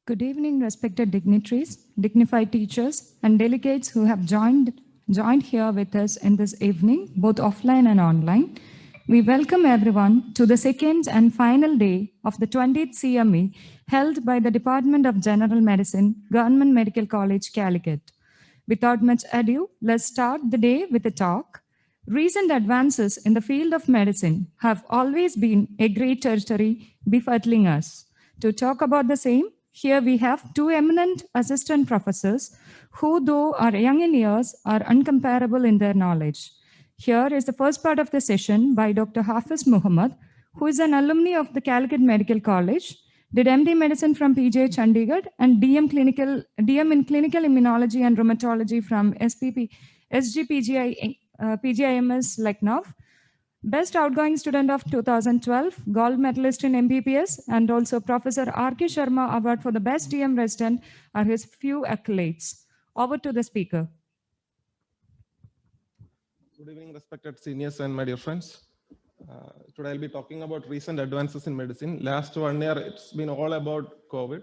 Good evening, respected dignitaries, dignified teachers, and delegates who have joined here with us in this evening, both offline and online. We welcome everyone to the second and final day of the 20th CME held by the Department of General Medicine, Government Medical College, Calicut. Without much ado, let's start the day with a talk. Recent advances in the field of medicine have always been a great territory befitting us. To talk about the same, here we have two eminent assistant professors who, though are young in years, are uncomparable in their knowledge. Here is the first part of the session by Dr. Hafiz Muhammad, who is an alumni of the Calicut Medical College, did MD Medicine from PJ Chandigarh and DM in Clinical Immunology and Rheumatology from SGPGI, PGIMS Lucknow. Best outgoing student of 2012, gold medalist in MBBS, and also Professor R.K. Sharma Award for the best DM resident are his few accolades. Over to the speaker. Good evening, respected seniors and my dear friends. Today I'll be talking about recent advances in medicine. Last 1 year, it's been all about COVID.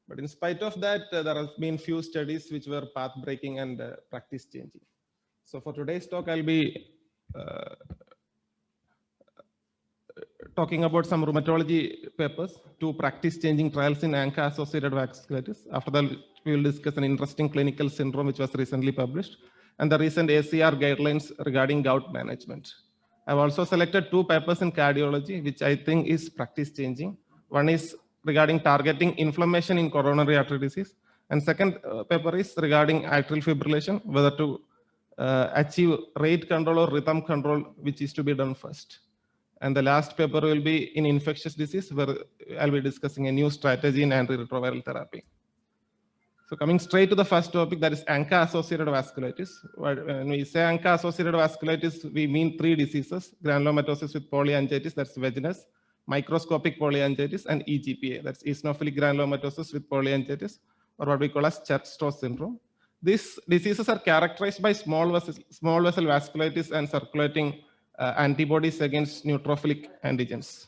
But in spite of that, there have been few studies which were path-breaking and practice-changing. So for today's talk, I'll be talking about some rheumatology papers, 2 practice-changing trials in ANCA-associated vasculitis. After that, we will discuss an interesting clinical syndrome which was recently published, and the recent ACR guidelines regarding gout management. I've also selected 2 papers in cardiology, which I think is practice-changing. One is regarding targeting inflammation in coronary artery disease, and second paper is regarding atrial fibrillation, whether to achieve rate control or rhythm control, which is to be done first. And the last paper will be in infectious disease, where I'll be discussing a new strategy in antiretroviral therapy. So coming straight to the first topic, that is ANCA-associated vasculitis. When we say ANCA-associated vasculitis, we mean 3 diseases: granulomatosis with polyangiitis, that's vaginous; microscopic polyangiitis; and EGPA, that's eosinophilic granulomatosis with polyangiitis, or what we call as Church-Strauss syndrome. These diseases are characterized by small vessel vasculitis and circulating antibodies against neutrophilic antigens.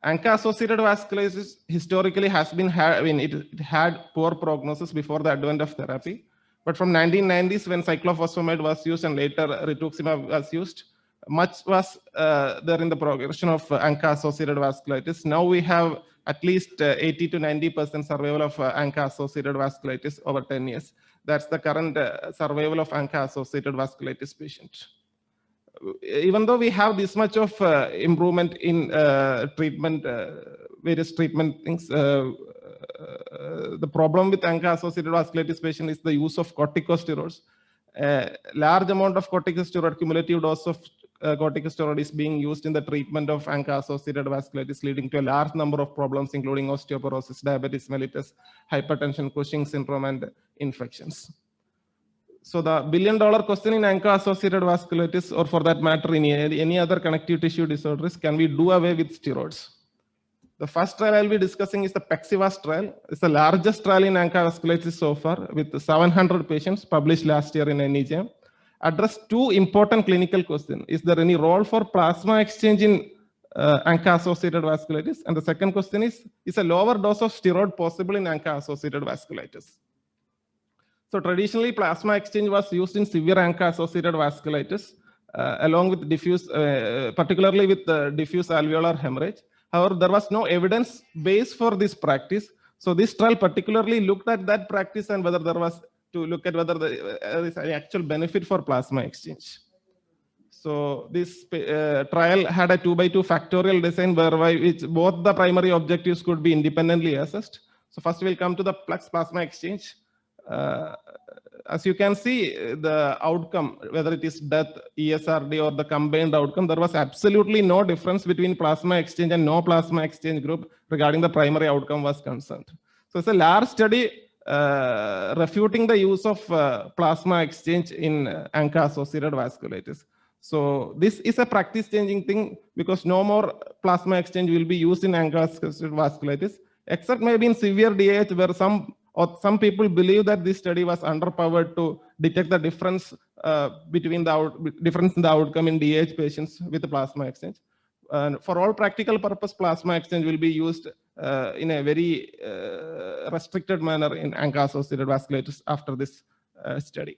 ANCA-associated vasculitis historically has been it had poor prognosis before the advent of therapy. But from 1990s, when cyclophosphamide was used and later rituximab was used, much was there in the progression of ANCA-associated vasculitis. Now we have at least 80 to 90% survival of ANCA-associated vasculitis over 10 years. That's the current survival of ANCA-associated vasculitis patient. Even though we have this much of improvement in treatment, various treatment things, the problem with ANCA-associated vasculitis patient is the use of corticosteroids. Large amount of corticosteroid, cumulative dose of corticosteroid is being used in the treatment of ANCA-associated vasculitis, leading to a large number of problems, including osteoporosis, diabetes mellitus, hypertension, Cushing syndrome, and infections. So the billion-dollar question in ANCA-associated vasculitis, or for that matter in any other connective tissue disorders, can we do away with steroids? The first trial I'll be discussing is the PEXIVAS trial. It's the largest trial in ANCA vasculitis so far, with 700 patients published last year in NEJM. Addressed 2 important clinical questions. Is there any role for plasma exchange in ANCA-associated vasculitis? And the second question is a lower dose of steroid possible in ANCA-associated vasculitis? So traditionally, plasma exchange was used in severe ANCA-associated vasculitis, along with diffuse, particularly with diffuse alveolar hemorrhage. However, there was no evidence base for this practice. So this trial particularly looked at that practice and whether there was to look at whether there is any actual benefit for plasma exchange. So this trial had a 2x2 factorial design whereby both the primary objectives could be independently assessed. So first we'll come to the plasma exchange. As you can see, the outcome, whether it is death, ESRD, or the combined outcome, there was absolutely no difference between plasma exchange and no plasma exchange group regarding the primary outcome was concerned. So it's a large study refuting the use of plasma exchange in ANCA-associated vasculitis. So this is a practice-changing thing because no more plasma exchange will be used in ANCA-associated vasculitis, except maybe in severe DAH where some people believe that this study was underpowered to detect the difference between the difference in the outcome in DAH patients with the plasma exchange. For all practical purpose, plasma exchange will be used in a very restricted manner in ANCA-associated vasculitis after this study.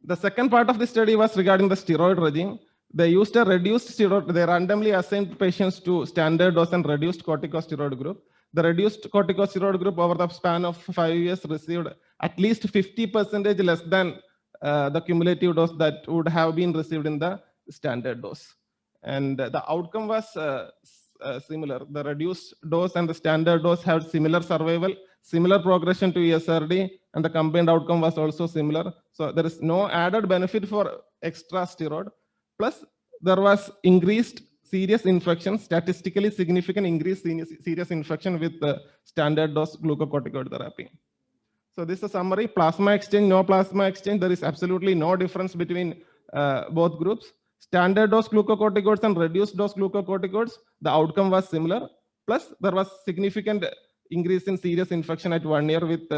The second part of the study was regarding the steroid regime. They used a reduced steroid. They randomly assigned patients to standard dose and reduced corticosteroid group. The reduced corticosteroid group over the span of 5 years received at least 50% less than the cumulative dose that would have been received in the standard dose. And the outcome was similar. The reduced dose and the standard dose had similar survival, similar progression to ESRD, and the combined outcome was also similar. So there is no added benefit for extra steroid. Plus, there was increased serious infection, statistically significant increased serious infection with the standard dose glucocorticoid therapy. So this is a summary. Plasma exchange, no plasma exchange. There is absolutely no difference between both groups. Standard dose glucocorticoids and reduced dose glucocorticoids, the outcome was similar. Plus, there was significant increase in serious infection at 1 year with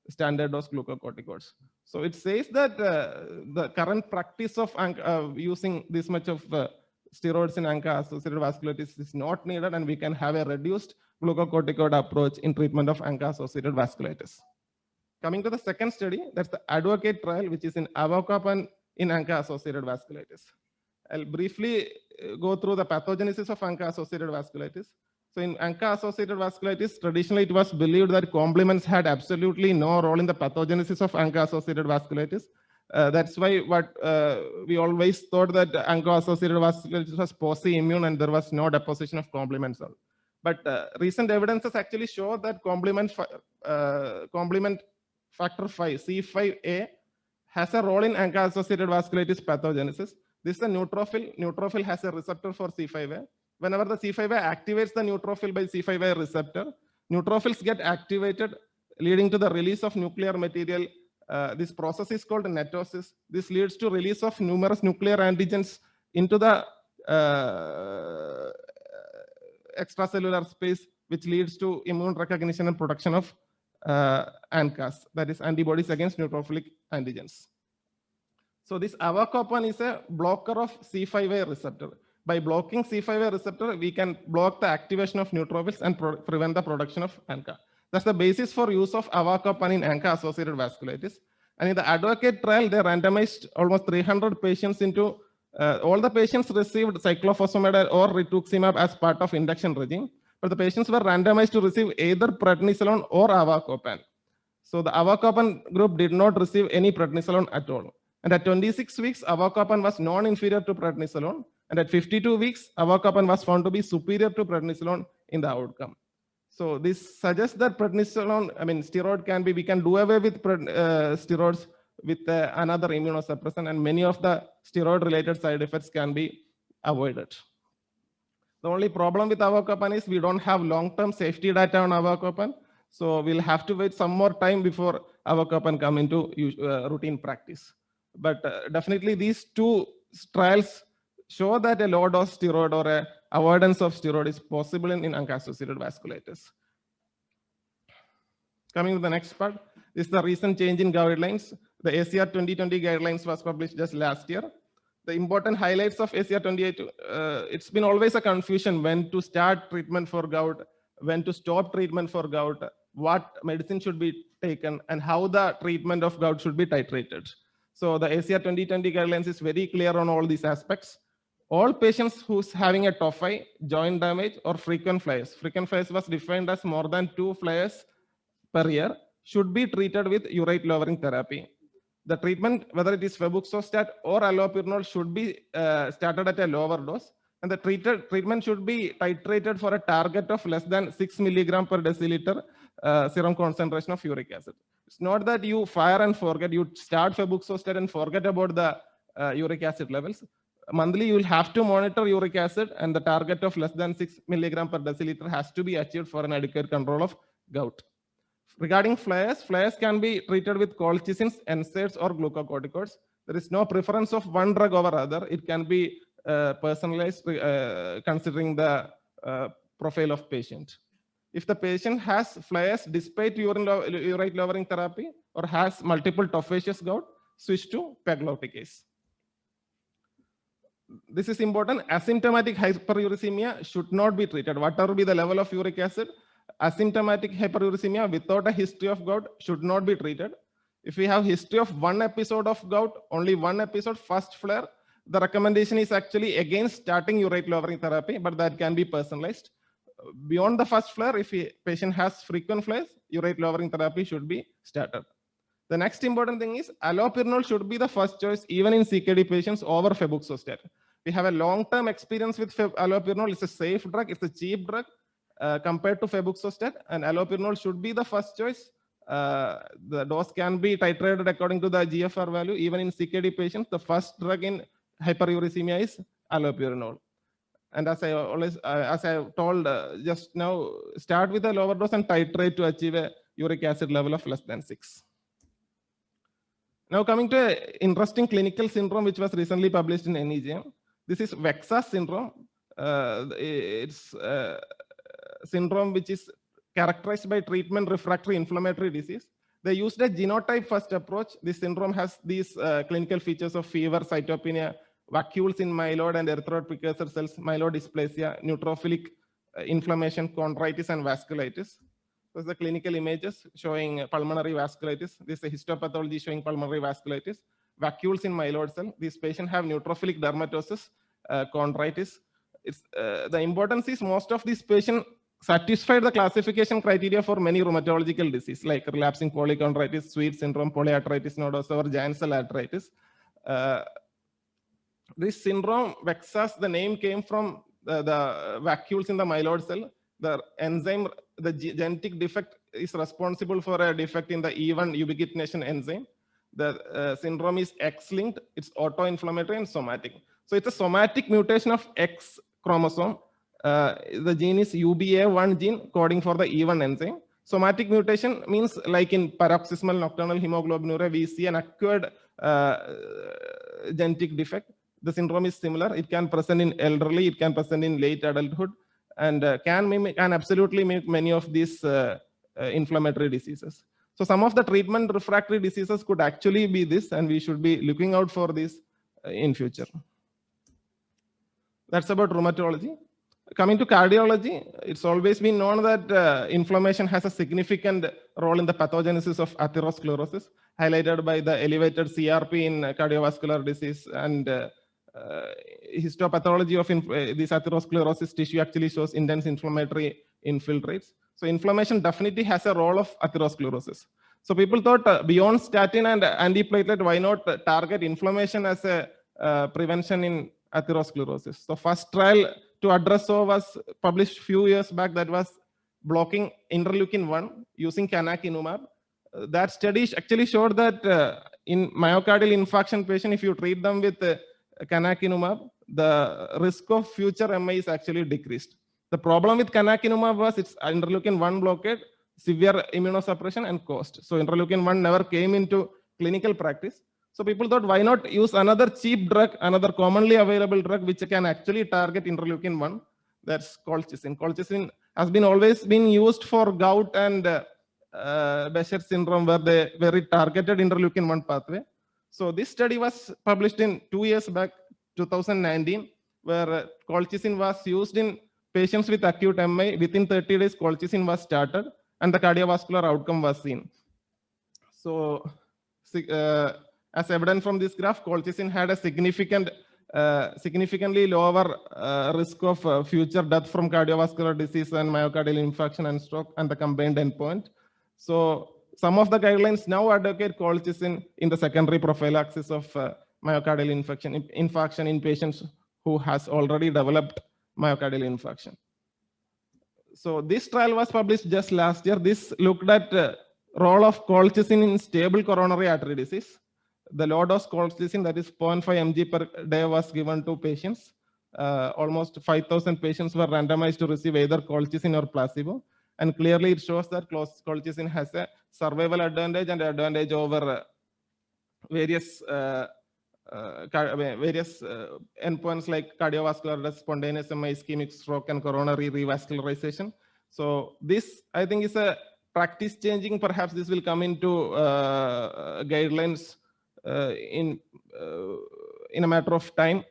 standard dose glucocorticoids. So it says that the current practice of using this much of steroids in ANCA-associated vasculitis is not needed, and we can have a reduced glucocorticoid approach in treatment of ANCA-associated vasculitis. Coming to the second study, that's the ADVOCATE trial, which is in avacopan in ANCA-associated vasculitis. I'll briefly go through the pathogenesis of ANCA-associated vasculitis. So in ANCA-associated vasculitis, traditionally it was believed that complements had absolutely no role in the pathogenesis of ANCA-associated vasculitis. That's why we always thought that ANCA-associated vasculitis was post-immune and there was no deposition of complements. But recent evidences actually show that complement factor 5, C5a, has a role in ANCA-associated vasculitis pathogenesis. This is a neutrophil. Neutrophil has a receptor for C5a. Whenever the C5a activates the neutrophil by C5a receptor, neutrophils get activated, leading to the release of nuclear material. This process is called netosis. This leads to release of numerous nuclear antigens into the extracellular space, which leads to immune recognition and production of ANCAs, that is antibodies against neutrophilic antigens. So this avacopan is a blocker of C5a receptor. By blocking C5a receptor, we can block the activation of neutrophils and prevent the production of ANCA. That's the basis for use of avacopan in ANCA-associated vasculitis. And in the ADVOCATE trial, they randomized almost 300 patients into, all the patients received cyclophosphamide or rituximab as part of induction regime, but the patients were randomized to receive either prednisolone or avacopan. So the avacopan group did not receive any prednisolone at all. And at 26 weeks, avacopan was non-inferior to prednisolone. And at 52 weeks, avacopan was found to be superior to prednisolone in the outcome. So this suggests that prednisolone, steroid can be, we can do away with steroids with another immunosuppressant, and many of the steroid-related side effects can be avoided. The only problem with avacopan is we don't have long-term safety data on avacopan. So we'll have to wait some more time before avacopan come into routine practice. But definitely these two trials show that a low dose steroid or a avoidance of steroid is possible in ANCA-associated vasculitis. Coming to the next part, this is the recent change in guidelines. The ACR 2020 guidelines was published just last year. The important highlights of ACR 28, it's been always a confusion when to start treatment for gout, when to stop treatment for gout, what medicine should be taken, and how the treatment of gout should be titrated. So the ACR 2020 guidelines is very clear on all these aspects. All patients who's having a tophi, joint damage, or frequent flyers was defined as more than 2 flyers per year, should be treated with urate lowering therapy. The treatment, whether it is febuxostat or allopurinol, should be started at a lower dose, and the treatment should be titrated for a target of less than 6 milligram per deciliter serum concentration of uric acid. It's not that you fire and forget, you start febuxostat and forget about the uric acid levels. Monthly, you will have to monitor uric acid, and the target of less than 6 milligram per deciliter has to be achieved for an adequate control of gout. Regarding flares can be treated with colchicines, NSAIDs, or glucocorticoids. There is no preference of one drug over other. It can be personalized considering the profile of patient. If the patient has flares despite urate lowering therapy or has multiple tophaceous gout, switch to pegloticase. this is important. Asymptomatic hyperuricemia should not be treated. Whatever be the level of uric acid, asymptomatic hyperuricemia without a history of gout should not be treated. If we have history of one episode of gout, only one episode, first flare, the recommendation is actually against starting urate lowering therapy, but that can be personalized. Beyond the first flare, if a patient has frequent flares, urate lowering therapy should be started. The next important thing is allopurinol should be the first choice even in CKD patients over febuxostat. We have a long-term experience with allopurinol. It's a safe drug. It's a cheap drug compared to febuxostat, and allopurinol should be the first choice. The dose can be titrated according to the GFR value. Even in CKD patients, the first drug in hyperuricemia is allopurinol. And as I told just now, start with a lower dose and titrate to achieve a uric acid level of less than 6. Now coming to an interesting clinical syndrome which was recently published in NEJM. This is VEXAS syndrome. It's a syndrome which is characterized by treatment refractory inflammatory disease. They used a genotype first approach. This syndrome has these clinical features of fever, cytopenia, vacuoles in myeloid and erythroid precursor cells, myelodysplasia, neutrophilic inflammation, chondritis, and vasculitis. Those are the clinical images showing pulmonary vasculitis. This is a histopathology showing pulmonary vasculitis, vacuoles in myeloid cell. These patients have neutrophilic dermatosis, chondritis. The importance is most of these patients satisfied the classification criteria for many rheumatological diseases like relapsing polychondritis, Sweet syndrome, polyarthritis nodosa, or giant cell arthritis. This syndrome, VEXAS, the name came from the vacuoles in the myeloid cell. The enzyme, the genetic defect is responsible for a defect in the E1 ubiquitination enzyme. The syndrome is X-linked, it's auto-inflammatory and somatic. So it's a somatic mutation of X chromosome. The gene is UBA1 gene coding for the E1 enzyme. Somatic mutation means like in paroxysmal nocturnal hemoglobinuria, we see an acquired genetic defect. The syndrome is similar. It can present in elderly, it can present in late adulthood, and can absolutely mimic many of these inflammatory diseases. So some of the treatment refractory diseases could actually be this, and we should be looking out for this in future. That's about rheumatology. Coming to cardiology, it's always been known that inflammation has a significant role in the pathogenesis of atherosclerosis, highlighted by the elevated CRP in cardiovascular disease, and histopathology of this atherosclerosis tissue actually shows intense inflammatory infiltrates. So inflammation definitely has a role of atherosclerosis. So people thought beyond statin and antiplatelet, why not target inflammation as a prevention in atherosclerosis? So first trial to address so was published few years back, that was blocking interleukin-1 using canakinumab. That study actually showed that in myocardial infarction patient, if you treat them with canakinumab, the risk of future MI is actually decreased. The problem with canakinumab was its interleukin-1 blockade, severe immunosuppression, and cost. So interleukin-1 never came into clinical practice. So people thought, why not use another cheap drug, another commonly available drug, which can actually target interleukin-1? That's colchicine. Colchicine has always been used for gout and Behçet syndrome, where they very targeted interleukin-1 pathway. So this study was published in 2 years back, 2019, where colchicine was used in patients with acute MI. Within 30 days, colchicine was started, and the cardiovascular outcome was seen. So as evident from this graph, colchicine had a significantly lower risk of future death from cardiovascular disease and myocardial infarction and stroke, and the combined endpoint. So some of the guidelines now advocate colchicine in the secondary prophylaxis of myocardial infarction in patients who has already developed myocardial infarction. So this trial was published just last year. This looked at role of colchicine in stable coronary artery disease. The low dose colchicine, that is 0.5 mg per day, was given to patients. Almost 5,000 patients were randomized to receive either colchicine or placebo. And clearly it shows that colchicine has a survival advantage and advantage over various endpoints like cardiovascular death, spontaneous MI, ischemic stroke, and coronary revascularization. So this, I think, is a practice changing. Perhaps this will come into guidelines in a matter of time.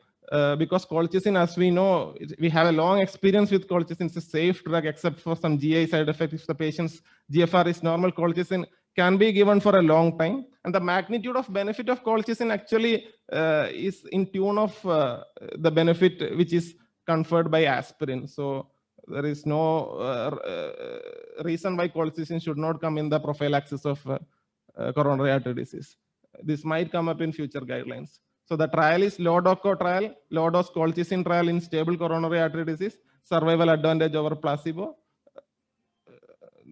because colchicine, as we know, we have a long experience with colchicine. It's a safe drug except for some GI side effects. If the patient's GFR is normal, colchicine can be given for a long time. And the magnitude of benefit of colchicine actually is in tune of the benefit which is conferred by aspirin. So there is no reason why colchicine should not come in the prophylaxis of coronary artery disease. This might come up in future guidelines. So the trial is low-DOCO trial, low-dose colchicine trial in stable coronary artery disease, survival advantage over placebo.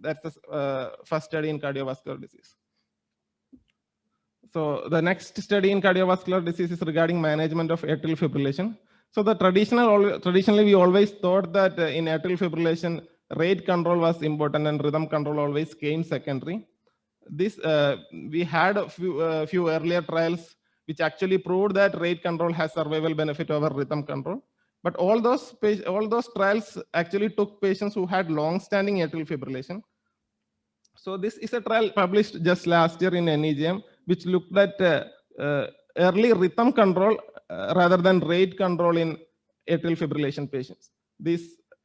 That's the first study in cardiovascular disease. So the next study in cardiovascular disease is regarding management of atrial fibrillation. So the traditionally we always thought that in atrial fibrillation, rate control was important and rhythm control always came secondary. This we had a few earlier trials which actually proved that rate control has survival benefit over rhythm control. But all those trials actually took patients who had long-standing atrial fibrillation. So this is a trial published just last year in NEJM, which looked at early rhythm control rather than rate control in atrial fibrillation patients. This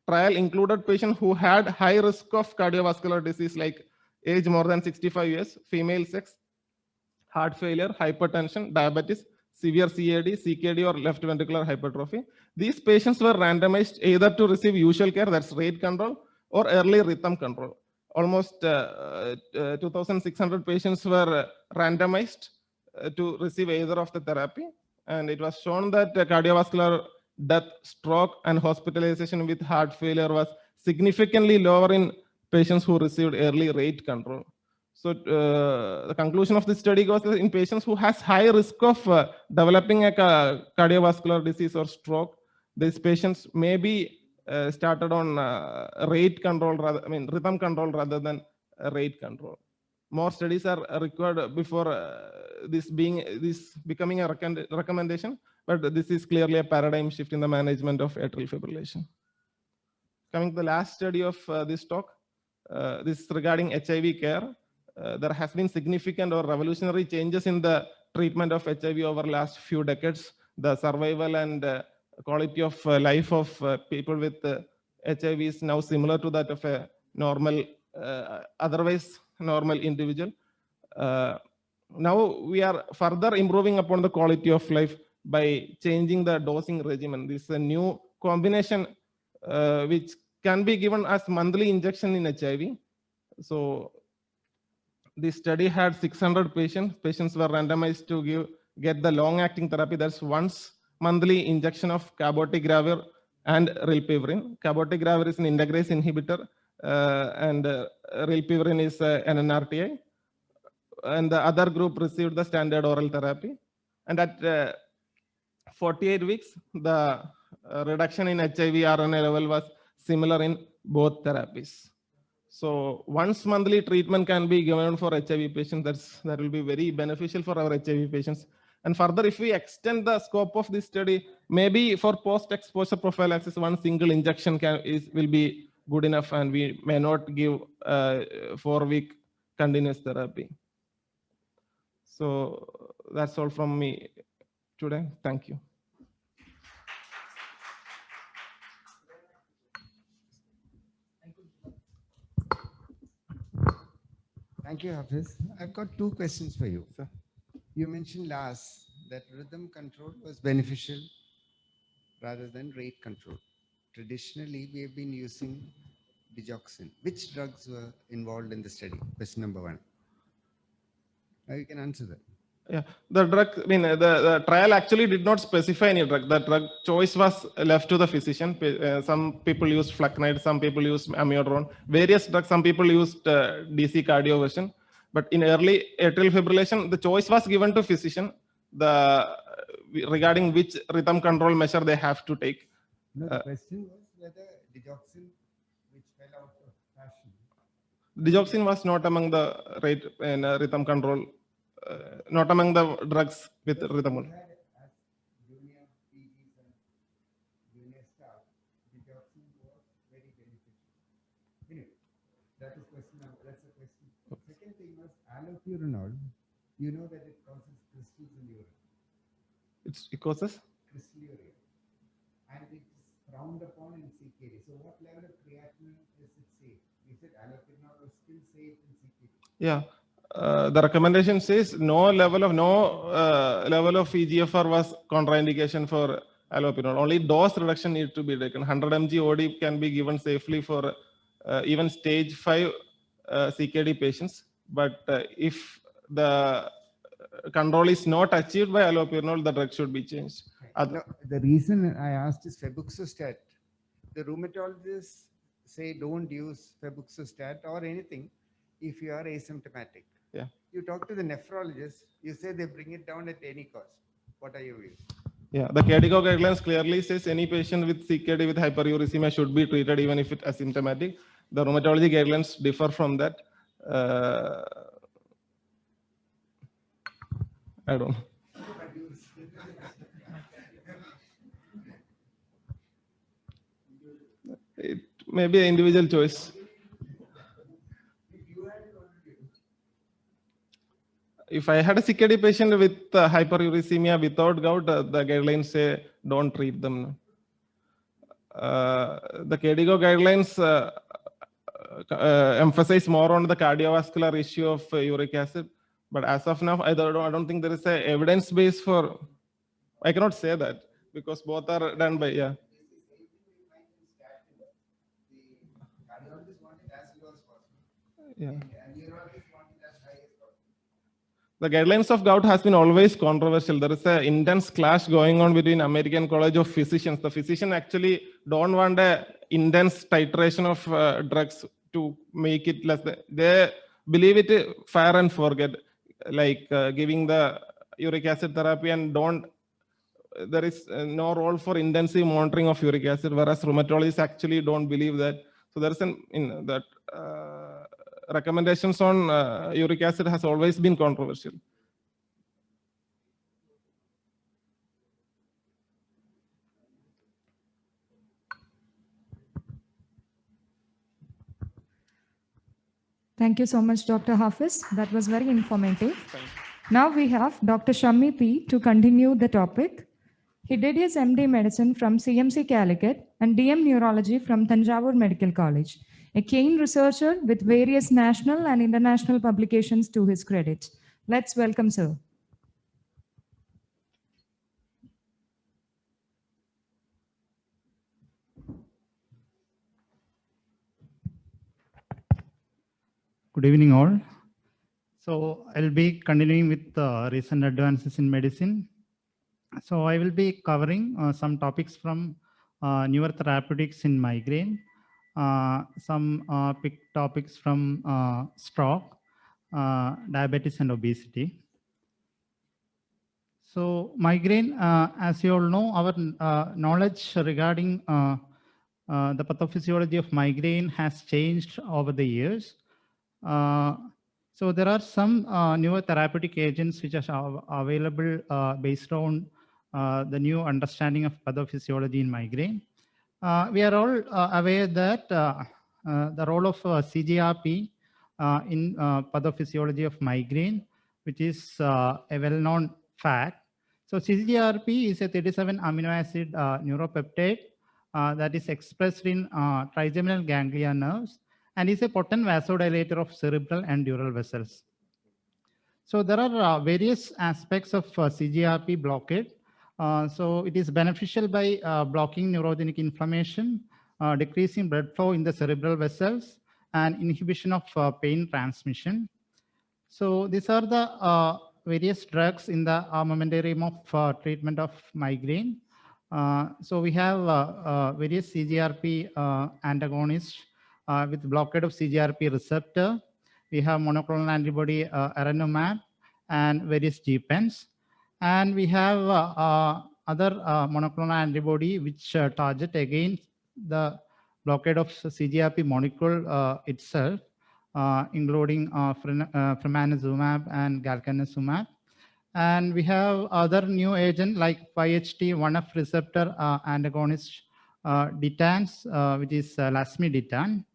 trial included patients who had high risk of cardiovascular disease like age more than 65 years, female sex, heart failure, hypertension, diabetes, severe CAD, CKD, or left ventricular hypertrophy. These patients were randomized either to receive usual care, that's rate control, or early rhythm control. Almost 2,600 patients were randomized to receive either of the therapy. And it was shown that cardiovascular death, stroke, and hospitalization with heart failure was significantly lower in patients who received early rate control. So the conclusion of this study goes that in patients who has high risk of developing a cardiovascular disease or stroke, these patients may be started on rate control, rhythm control rather than rate control. More studies are required before this becoming a recommendation, but this is clearly a paradigm shift in the management of atrial fibrillation. Coming to the last study of this talk, this is regarding HIV care. There has been significant or revolutionary changes in the treatment of HIV over the last few decades. The survival and quality of life of people with HIV is now similar to that of a normal, otherwise normal individual. Now we are further improving upon the quality of life by changing the dosing regimen. This is a new combination which can be given as monthly injection in HIV. So this study had 600 patients. Patients were randomized to get the long-acting therapy. That's once monthly injection of cabotegravir and rilpivirine. Cabotegravir is an integrase inhibitor, and rilpivirine is an NRTI. And the other group received the standard oral therapy. And at 48 weeks, the reduction in HIV RNA level was similar in both therapies. So once monthly treatment can be given for HIV patients. That will be very beneficial for our HIV patients. And further, if we extend the scope of this study, maybe for post-exposure prophylaxis, one single injection will be good enough, and we may not give 4-week continuous therapy. So that's all from me today. Thank you. Thank you, Hafiz. I've got 2 questions for you. Sir. You mentioned last that rhythm control was beneficial rather than rate control. Traditionally, we have been using digoxin. Which drugs were involved in the study? Question number 1. Now you can answer that. Yeah, the drug, the trial actually did not specify any drug. The drug choice was left to the physician. Some people used flecainide, some people used amiodarone, various drugs. Some people used DC cardioversion. But in early atrial fibrillation, the choice was given to physician regarding which rhythm control measure they have to take. No, the question was whether digoxin, which fell out of fashion. Digoxin was not among the rhythm control. Not among the drugs with rhythm. As junior PGs and junior staff, digoxin was very beneficial. Anyway, that is question number. That's a question. Second thing was allopurinol. You know that it causes crystals in urine. It causes? Crystalluria. frowned upon in CKD. So what level of creatinine is it safe? You said allopurinol was still safe in CKD. Yeah. The recommendation says no level of EGFR was contraindication for allopurinol. Only dose reduction needs to be taken. 100 mg OD can be given safely for even stage 5 CKD patients. But if the control is not achieved by allopurinol, the drug should be changed. No, the reason I asked is febuxostat. The rheumatologists say don't use febuxostat or anything if you are asymptomatic. Yeah. You talk to the nephrologist, you say they bring it down at any cost. What are your views? Yeah, the KDIGO guidelines clearly says any patient with CKD with hyperuricemia should be treated even if it asymptomatic. The rheumatology guidelines differ from that. I don't know. It may be an individual choice. If I had a CKD patient with hyperuricemia without gout, the guidelines say don't treat them. The KDIGO guidelines emphasize more on the cardiovascular issue of uric acid. But as of now, I don't think there is a evidence base for. I cannot say that because both are done by yeah. Yeah. The guidelines of gout has been always controversial. There is an intense clash going on between American College of Physicians. The physicians actually don't want a intense titration of drugs to make it less. They believe it fire and forget, like giving the uric acid therapy and don't. There is no role for intensive monitoring of uric acid, whereas rheumatologists actually don't believe that. So there is that recommendations on uric acid has always been controversial. Thank you so much, Dr. Hafiz. That was very informative. Now we have Dr. Shammi P. to continue the topic. He did his MD Medicine from CMC Calicut and DM Neurology from Tanjavur Medical College, a keen researcher with various national and international publications to his credit. Let's welcome sir. Good evening, all. So I'll be continuing with recent advances in medicine. So I will be covering some topics from newer therapeutics in migraine, some topics from stroke, diabetes and obesity. So migraine, as you all know, our knowledge regarding the pathophysiology of migraine has changed over the years. So there are some newer therapeutic agents which are available based on the new understanding of pathophysiology in migraine. We are all aware that the role of CGRP in pathophysiology of migraine, which is a well-known fact. So CGRP is a 37 amino acid neuropeptide that is expressed in trigeminal ganglia nerves and is a potent vasodilator of cerebral and dural vessels. So there are various aspects of CGRP blockade. So it is beneficial by blocking neurogenic inflammation, decreasing blood flow in the cerebral vessels, and inhibition of pain transmission. So these are the various drugs in the armamentarium of treatment of migraine. So we have various CGRP antagonists with blockade of CGRP receptor. We have monoclonal antibody aranumab and various GPENs. And we have other monoclonal antibody which target again the blockade of CGRP molecule itself, including fremanezumab and galcanezumab. And we have other new agent like 5-HT1F receptor antagonist DITANs, which is lasmiditan.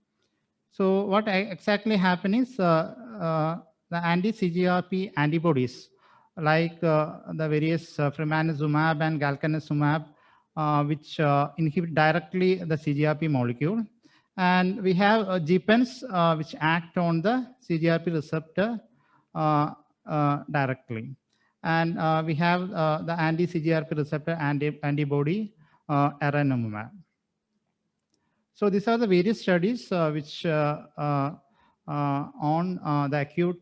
So what exactly happens is the anti-CGRP antibodies like the various fremanezumab and galcanezumab which inhibit directly the CGRP molecule. And we have GPENs, which act on the CGRP receptor directly. And we have the anti-CGRP receptor antibody, aranumumab. So these are the various studies which on the acute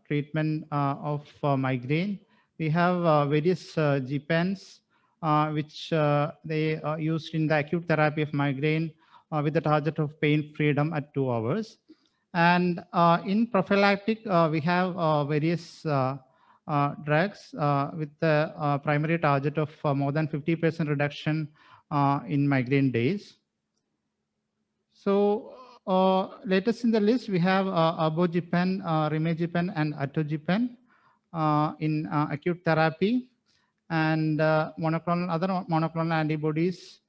treatment of migraine. We have various GPENs which they are used in the acute therapy of migraine with the target of pain freedom at 2 hours. And in prophylactic, we have various drugs with the primary target of more than 50% reduction in migraine days. So latest in the list, we have avogipen, rimegipen, and atogepant in acute therapy, and other monoclonal antibodies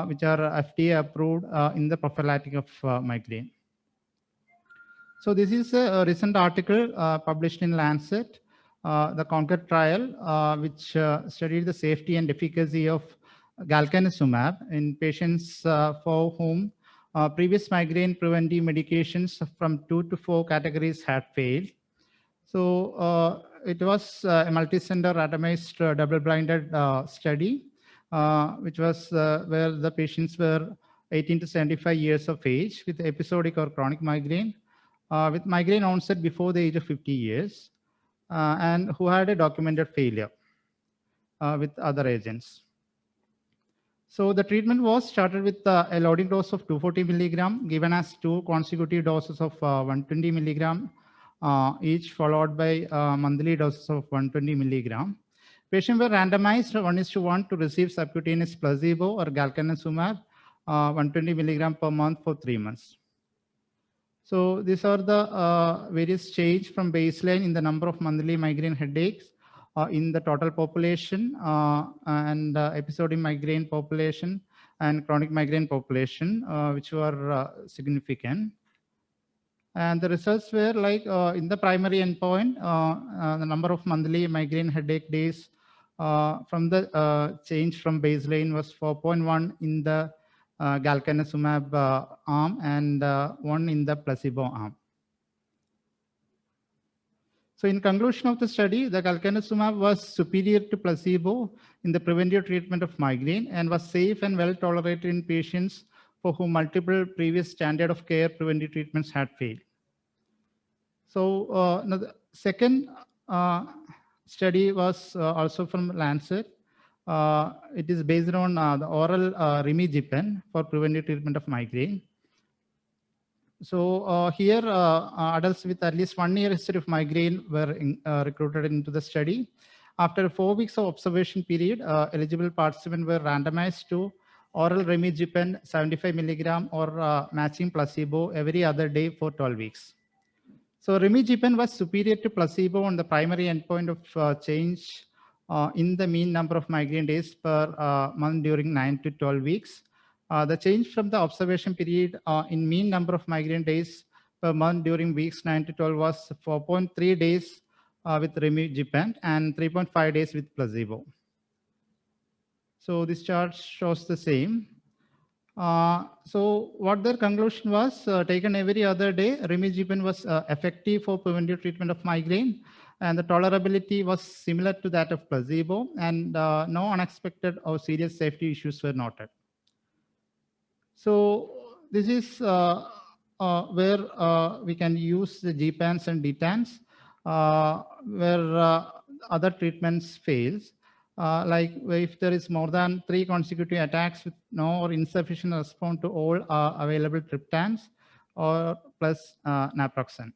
which are FDA approved in the prophylactic of migraine. So this is a recent article published in Lancet, the CONQUER trial, which studied the safety and efficacy of galcanezumab in patients for whom previous migraine preventive medications from 2 to 4 categories had failed. So it was a multi-center randomized double-blinded study, which was where the patients were 18 to 75 years of age with episodic or chronic migraine, with migraine onset before the age of 50 years, and who had a documented failure with other agents. So the treatment was started with a loading dose of 240 milligram, given as 2 consecutive doses of 120 milligram, each followed by monthly doses of 120 milligram. Patients were randomized 1:1 to receive subcutaneous placebo or galcanezumab 120 milligram per month for 3 months. So these are the various change from baseline in the number of monthly migraine headaches in the total population and episodic migraine population and chronic migraine population, which were significant. And the results were like in the primary endpoint, the number of monthly migraine headache days from the change from baseline was 4.1 in the galcanezumab arm and 1 in the placebo arm. So in conclusion of the study, the galcanezumab was superior to placebo in the preventive treatment of migraine and was safe and well tolerated in patients for whom multiple previous standard of care preventive treatments had failed. So now the second study was also from Lancet. It is based on the oral rimegipen for preventive treatment of migraine. So here, adults with at least 1 year history of migraine were recruited into the study. After 4 weeks of observation period, eligible participants were randomized to oral rimegipen 75 milligram or matching placebo every other day for 12 weeks. So rimegipen was superior to placebo on the primary endpoint of change in the mean number of migraine days per month during 9 to 12 weeks. The change from the observation period in mean number of migraine days per month during weeks 9 to 12 was 4.3 days with rimegipen and 3.5 days with placebo. So this chart shows the same. So what their conclusion was, taken every other day, rimegipen was effective for preventive treatment of migraine, and the tolerability was similar to that of placebo, and no unexpected or serious safety issues were noted. So this is where we can use the GPANs and DTANs, where other treatments fails. Like if there is more than 3 consecutive attacks with no or insufficient response to all available triptans or plus naproxen.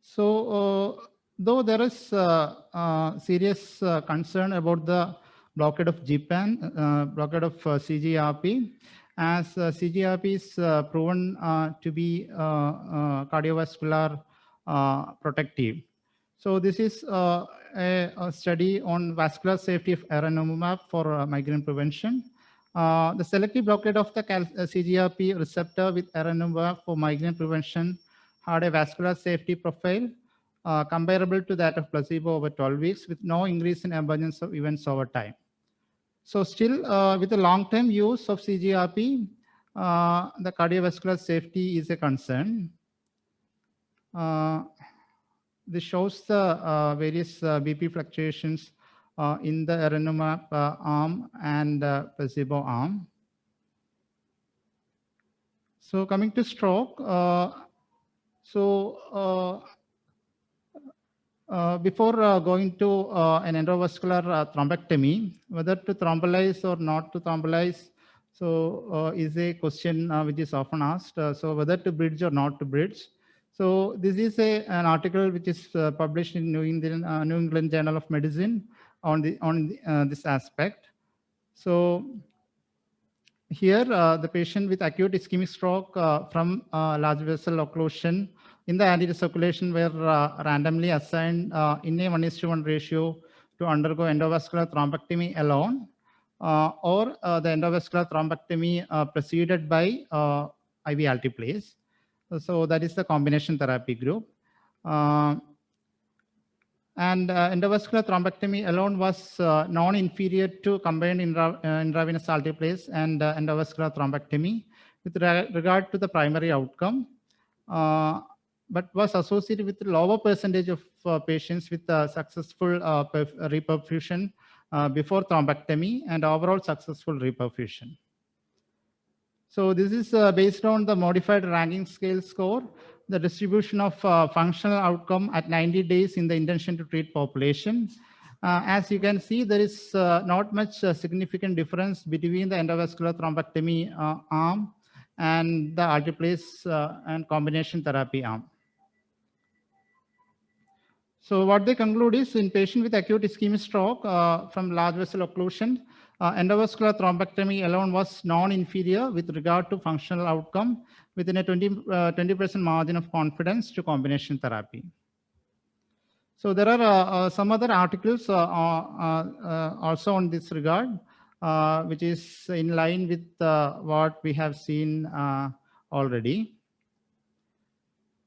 So though there is serious concern about the blockade of GPAN, blockade of CGRP, as CGRP is proven to be cardiovascular protective. So this is a study on vascular safety of aranumumab for migraine prevention. The selective blockade of the CGRP receptor with aranumumab for migraine prevention had a vascular safety profile comparable to that of placebo over 12 weeks with no increase in emergence of events over time. So still with the long-term use of CGRP, the cardiovascular safety is a concern. This shows the various BP fluctuations in the erenumab arm and placebo arm. So coming to stroke, before going to an endovascular thrombectomy, whether to thrombolize or not to thrombolize, so is a question which is often asked. So whether to bridge or not to bridge. So this is an article which is published in New England Journal of Medicine on this aspect. So here the patient with acute ischemic stroke from large vessel occlusion in the anterior circulation were randomly assigned in a 1:1 ratio to undergo endovascular thrombectomy alone or the endovascular thrombectomy preceded by IV alteplase. So that is the combination therapy group. And endovascular thrombectomy alone was non-inferior to combined intravenous alteplase and endovascular thrombectomy with regard to the primary outcome, but was associated with lower percentage of patients with successful reperfusion before thrombectomy and overall successful reperfusion. So this is based on the modified ranking scale score, the distribution of functional outcome at 90 days in the intention to treat population. As you can see, there is not much significant difference between the endovascular thrombectomy arm and the alteplase and combination therapy arm. So what they conclude is in patient with acute ischemic stroke from large vessel occlusion, endovascular thrombectomy alone was non-inferior with regard to functional outcome within a 20% margin of confidence to combination therapy. So there are some other articles also on this regard, which is in line with what we have seen already.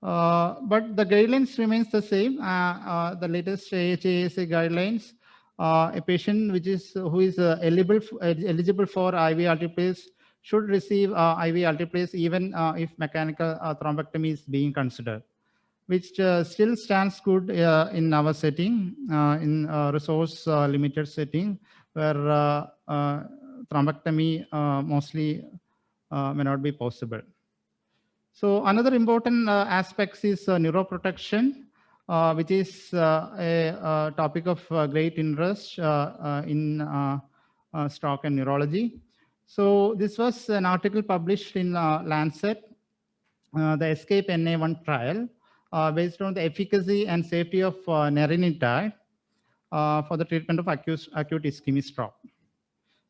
But the guidelines remains the same. The latest AHA guidelines, a patient who is eligible for IV alteplase should receive IV alteplase even if mechanical thrombectomy is being considered, which still stands good in our setting, in resource limited setting, where thrombectomy mostly may not be possible. So another important aspect is neuroprotection, which is a topic of great interest in stroke and neurology. So this was an article published in Lancet, the ESCAPE NA1 trial, based on the efficacy and safety of nerenitide for the treatment of acute ischemic stroke.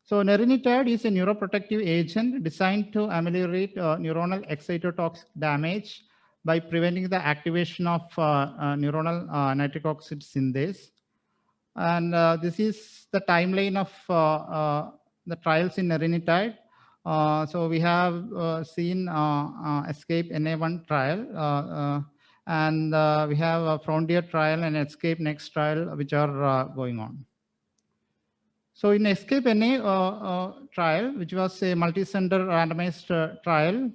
So nerenitide is a neuroprotective agent designed to ameliorate neuronal excitotoxic damage by preventing the activation of neuronal nitric oxide synthase. And this is the timeline of the trials in nerenitide. So we have seen ESCAPE NA1 trial, and we have a Frontier trial and ESCAPE Next trial, which are going on. So in ESCAPE NA trial, which was a multi-center randomized trial,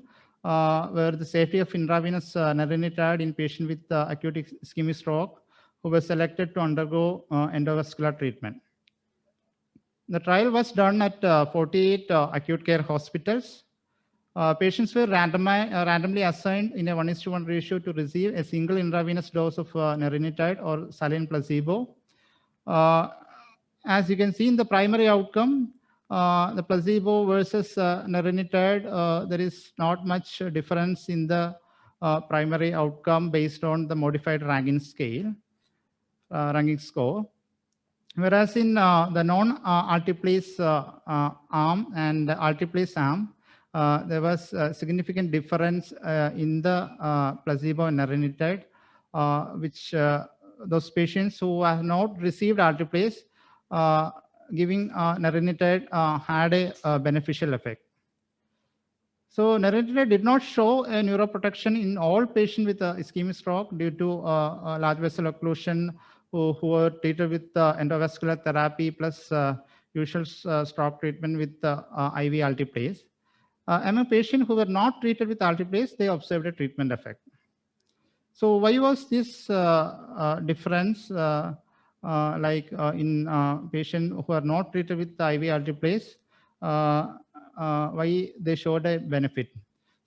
where the safety of intravenous nerenitide in patients with acute ischemic stroke who were selected to undergo endovascular treatment. The trial was done at 48 acute care hospitals. Patients were randomly assigned in a 1:1 ratio to receive a single intravenous dose of nerenitide or saline placebo. As you can see in the primary outcome, the placebo versus nerenitide, there is not much difference in the primary outcome based on the modified ranking scale, ranking score. Whereas in the non-alteplase arm and the alteplase arm, there was a significant difference in the placebo and nerenitide, which those patients who have not received alteplase, giving nerenitide had a beneficial effect. So neratinib did not show a neuroprotection in all patients with ischemic stroke due to large vessel occlusion who were treated with endovascular therapy plus usual stroke treatment with IV alteplase. Among patients who were not treated with alteplase, they observed a treatment effect. So why was this difference in patients who are not treated with the IV alteplase? Why they showed a benefit?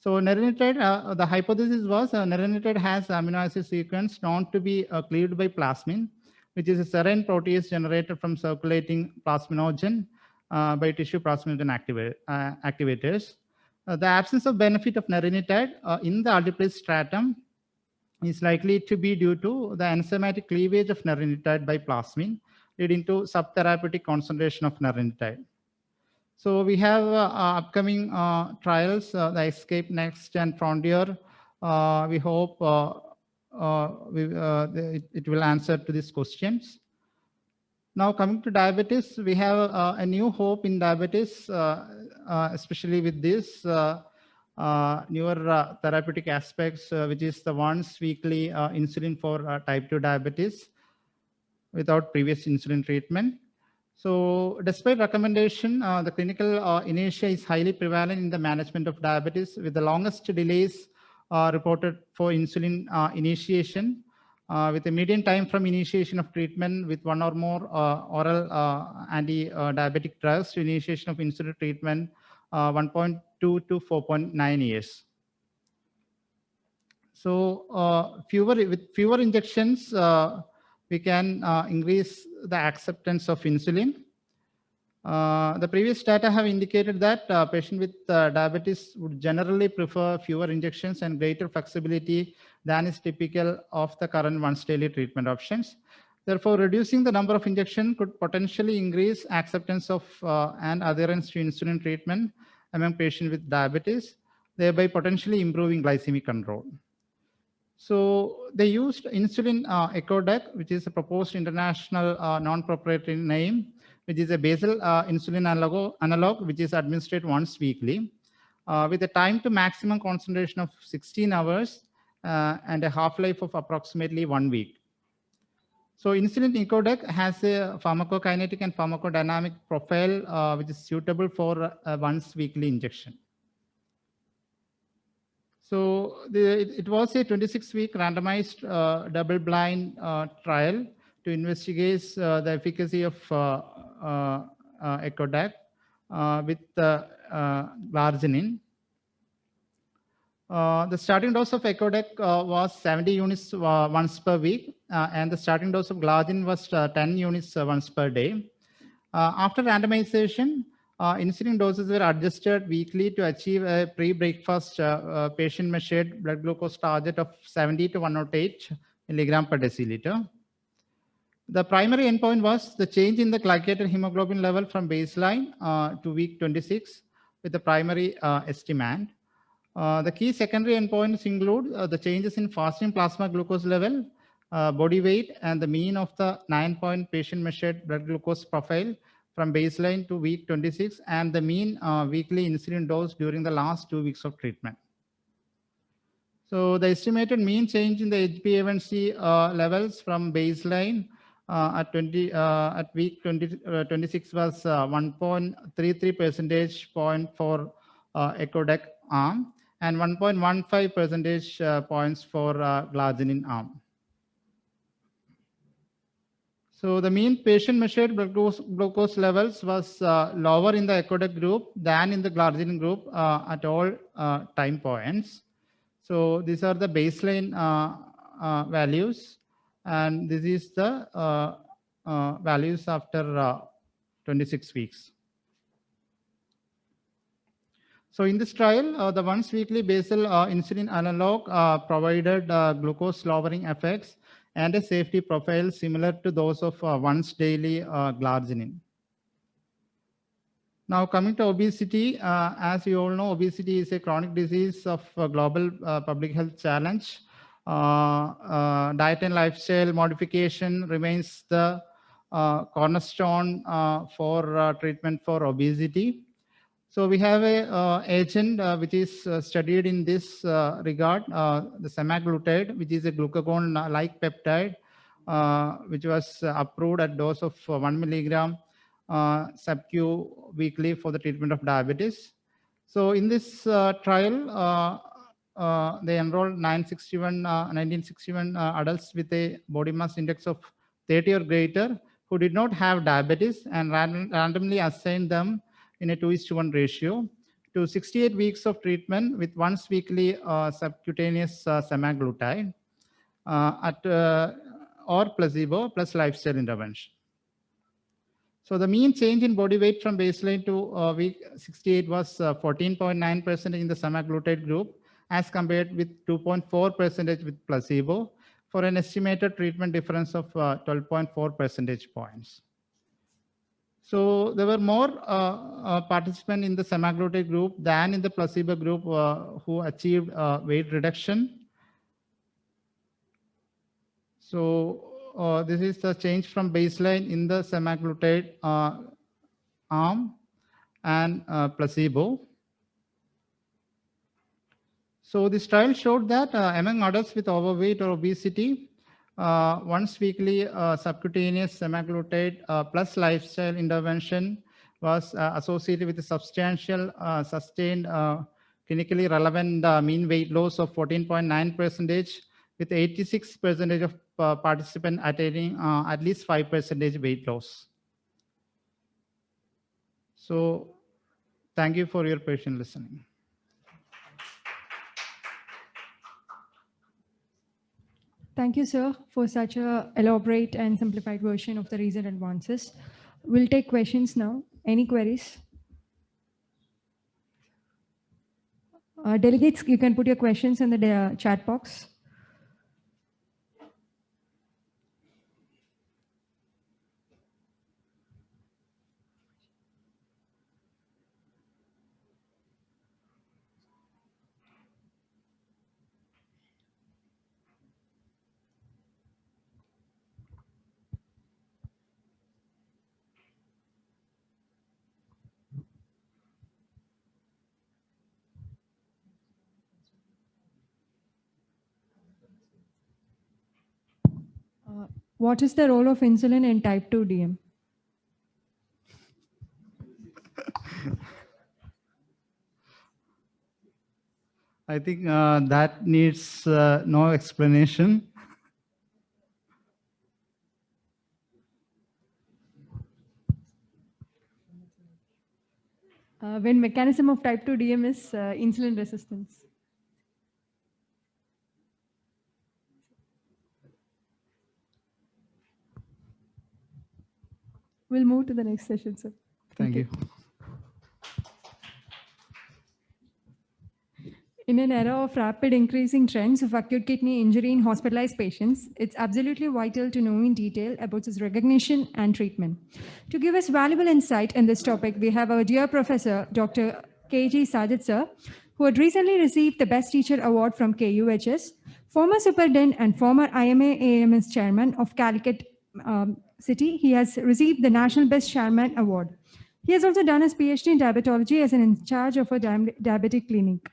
So neratinib, the hypothesis was neratinib has amino acid sequence known to be cleaved by plasmin, which is a serine protease generated from circulating plasminogen by tissue plasminogen activators. The absence of benefit of neratinib in the alteplase stratum is likely to be due to the enzymatic cleavage of neratinib by plasmin, leading to subtherapeutic concentration of neratinib. So we have upcoming trials, the ESCAPE Next and Frontier. We hope it will answer to these questions. Now coming to diabetes, we have a new hope in diabetes, especially with this newer therapeutic aspects, which is the once weekly insulin for type 2 diabetes without previous insulin treatment. So despite recommendation, the clinical inertia is highly prevalent in the management of diabetes, with the longest delays reported for insulin initiation, with a median time from initiation of treatment with one or more oral anti-diabetic drugs to initiation of insulin treatment 1.2 to 4.9 years. So with fewer injections, we can increase the acceptance of insulin. The previous data have indicated that patients with diabetes would generally prefer fewer injections and greater flexibility than is typical of the current once daily treatment options. Therefore, reducing the number of injections could potentially increase acceptance of and adherence to insulin treatment among patients with diabetes, thereby potentially improving glycemic control. So they used insulin EcoDec, which is a proposed international non-proprietary name, which is a basal insulin analog, which is administered once weekly, with a time to maximum concentration of 16 hours and a half-life of approximately 1 week. So insulin EcoDec has a pharmacokinetic and pharmacodynamic profile, which is suitable for a once weekly injection. So it was a 26-week randomized double-blind trial to investigate the efficacy of EcoDec with glargine. The starting dose of EcoDec was 70 units once per week, and the starting dose of glargine was 10 units once per day. After randomization, insulin doses were adjusted weekly to achieve a pre-breakfast patient-measured blood glucose target of 70 to 108 milligram per deciliter. The primary endpoint was the change in the glycated hemoglobin level from baseline to week 26 with the primary estimand. The key secondary endpoints include the changes in fasting plasma glucose level, body weight, and the mean of the 9-point patient-measured blood glucose profile from baseline to week 26, and the mean weekly insulin dose during the last 2 weeks of treatment. So the estimated mean change in the HbA1c levels from baseline at week 26 was 1.33 percentage point for EcoDec arm and 1.15 percentage points for glargine arm. So the mean patient-measured blood glucose levels was lower in the EcoDec group than in the glargine group at all time points. So these are the baseline values, and this is the values after 26 weeks. So in this trial, the once weekly basal insulin analog provided glucose lowering effects and a safety profile similar to those of once daily glargine. Now coming to obesity, as you all know, obesity is a chronic disease of global public health challenge. Diet and lifestyle modification remains the cornerstone for treatment for obesity. So we have a agent which is studied in this regard, the semaglutide, which is a glucagon-like peptide, which was approved at dose of 1 milligram sub-Q weekly for the treatment of diabetes. So in this trial, they enrolled 1961 adults with a body mass index of 30 or greater who did not have diabetes, and randomly assigned them in a 2:1 ratio to 68 weeks of treatment with once weekly subcutaneous semaglutide or placebo plus lifestyle intervention. So the mean change in body weight from baseline to week 68 was 14.9% in the semaglutide group, as compared with 2.4% with placebo, for an estimated treatment difference of 12.4 percentage points. So there were more participants in the semaglutide group than in the placebo group who achieved weight reduction. So this is the change from baseline in the semaglutide arm and placebo. So this trial showed that among adults with overweight or obesity, once weekly subcutaneous semaglutide plus lifestyle intervention was associated with a substantial sustained clinically relevant mean weight loss of 14.9%, with 86% of participants attaining at least 5% weight loss. So thank you for your patient listening. Thank you, sir, for such an elaborate and simplified version of the recent advances. We'll take questions now. Any queries? Delegates, you can put your questions in the chat box. What is the role of insulin in type 2 DM? I think that needs no explanation. When mechanism of type 2 DM is insulin resistance. We'll move to the next session, sir. Thank you. In an era of rapid increasing trends of acute kidney injury in hospitalized patients, it's absolutely vital to know in detail about its recognition and treatment. To give us valuable insight in this topic, we have our dear professor, Dr. K.G. Sajid sir, who had recently received the Best Teacher Award from KUHS, former superintendent and former IMA-AMS chairman of Calicut City. He has received the National Best Chairman Award. He has also done his PhD in diabetology as an in charge of a diabetic clinic.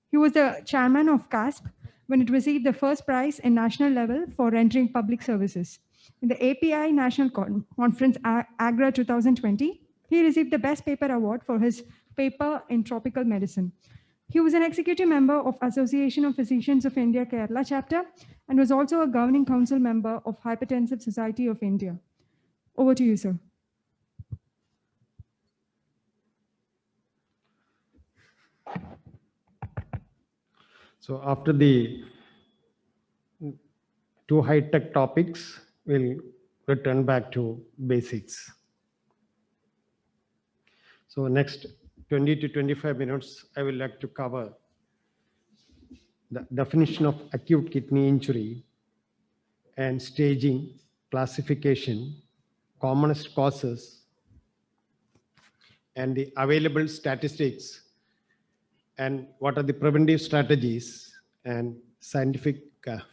He was the chairman of CASP when it received the first prize in national level for rendering public services. In the API National Conference AGRA 2020, he received the Best Paper Award for his paper in tropical medicine. He was an executive member of Association of Physicians of India Kerala chapter and was also a governing council member of Hypertensive Society of India. Over to you, sir. So after the two high-tech topics, we'll return back to basics. So next 20 to 25 minutes, I would like to cover the definition of acute kidney injury and staging, classification, commonest causes, and the available statistics, and what are the preventive strategies and scientific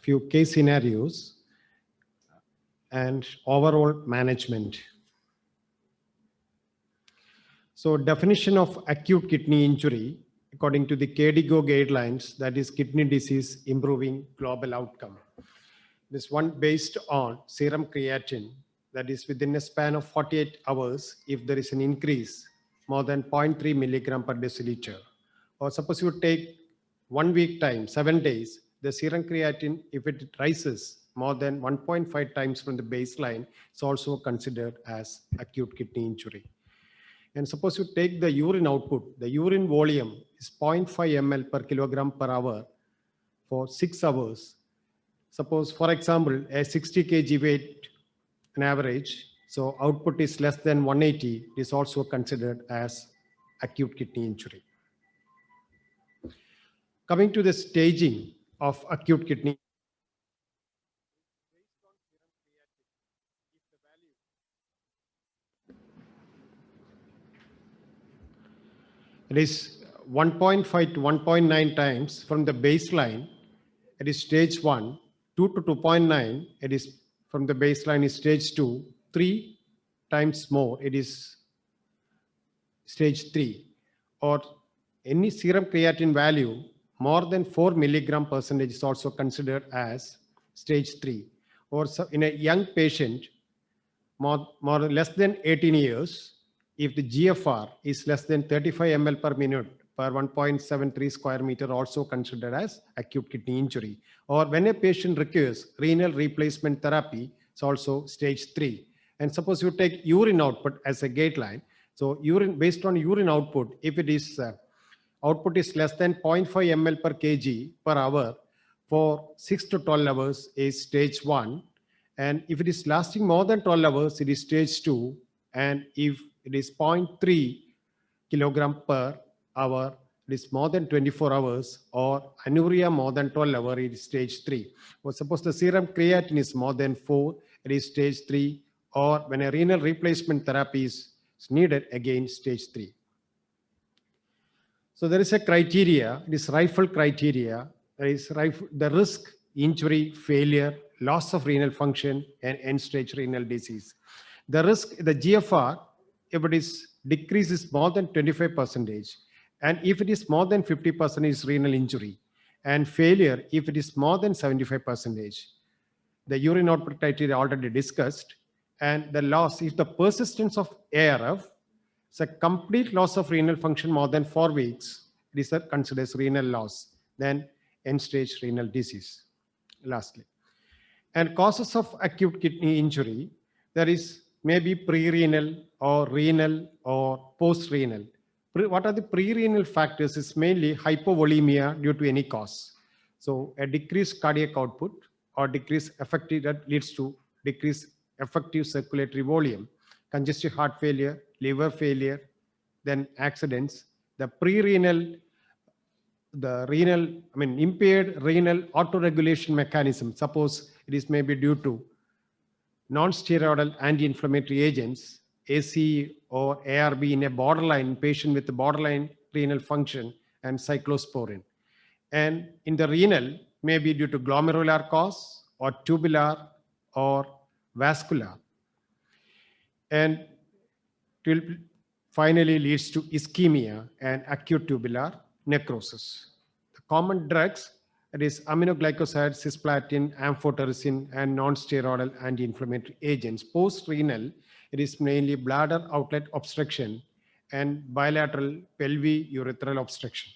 few case scenarios and overall management. So definition of acute kidney injury, according to the KDIGO guidelines, that is kidney disease improving global outcome. This one based on serum creatinine, that is within a span of 48 hours, if there is an increase more than 0.3 milligram per deciliter. Or suppose you take 1 week time, 7 days, the serum creatinine, if it rises more than 1.5 times from the baseline, it's also considered as acute kidney injury. And suppose you take the urine output, the urine volume is 0.5 ml per kilogram per hour for 6 hours. Suppose, for example, a 60 kg weight, an average, so output is less than 180, it is also considered as acute kidney injury. Coming to the staging of acute kidney, it is 1.5 to 1.9 times from the baseline, it is stage 1, 2 to 2.9, it is from the baseline is stage 2, 3 times more, it is stage 3, or any serum creatinine value more than 4 milligram percentage is also considered as stage 3. Or so in a young patient, more or less than 18 years, if the GFR is less than 35 ml per minute per 1.73 square meter, also considered as acute kidney injury. Or when a patient requires renal replacement therapy, it's also stage 3. And suppose you take urine output as a guideline. So urine, based on urine output, if it is output is less than 0.5 ml per kg per hour for 6 to 12 hours is stage 1. And if it is lasting more than 12 hours, it is stage 2. And if it is 0.3 kilogram per hour, it is more than 24 hours, or anuria more than 12 hours, it is stage 3. Or suppose the serum creatinine is more than 4, it is stage 3. Or when a renal replacement therapy is needed, again stage 3. So there is a criteria, it is Reifel criteria, there is the risk, injury, failure, loss of renal function, and end-stage renal disease. The risk, the GFR, if it is decreases more than 25%, and if it is more than 50% is renal injury, and failure if it is more than 75%. The urine output criteria already discussed, and the loss, if the persistence of ARF, it's a complete loss of renal function more than 4 weeks, it is considered as renal loss, then end-stage renal disease. Lastly, and causes of acute kidney injury, there is maybe pre-renal or renal or post-renal. What are the pre-renal factors? Is mainly hypovolemia due to any cause. So a decreased cardiac output or decreased effective, that leads to decreased effective circulatory volume, congestive heart failure, liver failure, then accidents. The pre-renal, impaired renal autoregulation mechanism. Suppose it is maybe due to non-steroidal anti-inflammatory agents, ACE or ARB in a borderline patient with a borderline renal function, and cyclosporin. And in the renal, maybe due to glomerular cause or tubular or vascular. And it will finally leads to ischemia and acute tubular necrosis. The common drugs, that is aminoglycoside, cisplatin, amphotericin, and non-steroidal anti-inflammatory agents. Post-renal, it is mainly bladder outlet obstruction and bilateral pelviurethral obstruction.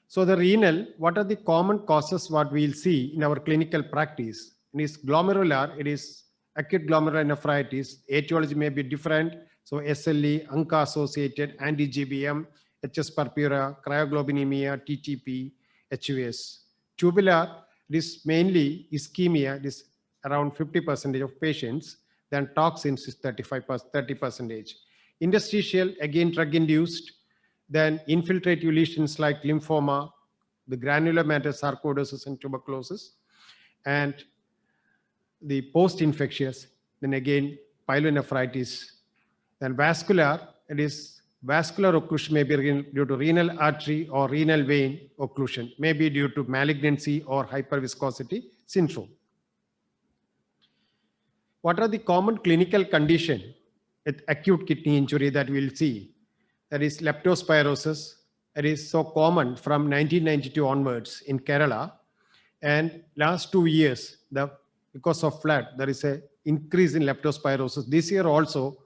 So the renal, what are the common causes what we'll see in our clinical practice? It is glomerular, it is acute glomerular nephritis. Etiology may be different. So SLE, ANCA-associated, anti-GBM, HS purpura, cryoglobulinemia, TTP, HUS. Tubular, it is mainly ischemia, it is around 50% of patients. Then toxins is 30%. Interstitial, again drug-induced. Then infiltrative lesions like lymphoma, the granular matter sarcoidosis and tuberculosis. And the post-infectious, then again pyelonephritis. Then vascular, it is vascular occlusion may be due to renal artery or renal vein occlusion, may be due to malignancy or hyperviscosity syndrome. What are the common clinical conditions with acute kidney injury that we'll see. That is leptospirosis. It is so common from 1992 onwards in Kerala. And last 2 years, because of flood, there is a increase in leptospirosis. This year also,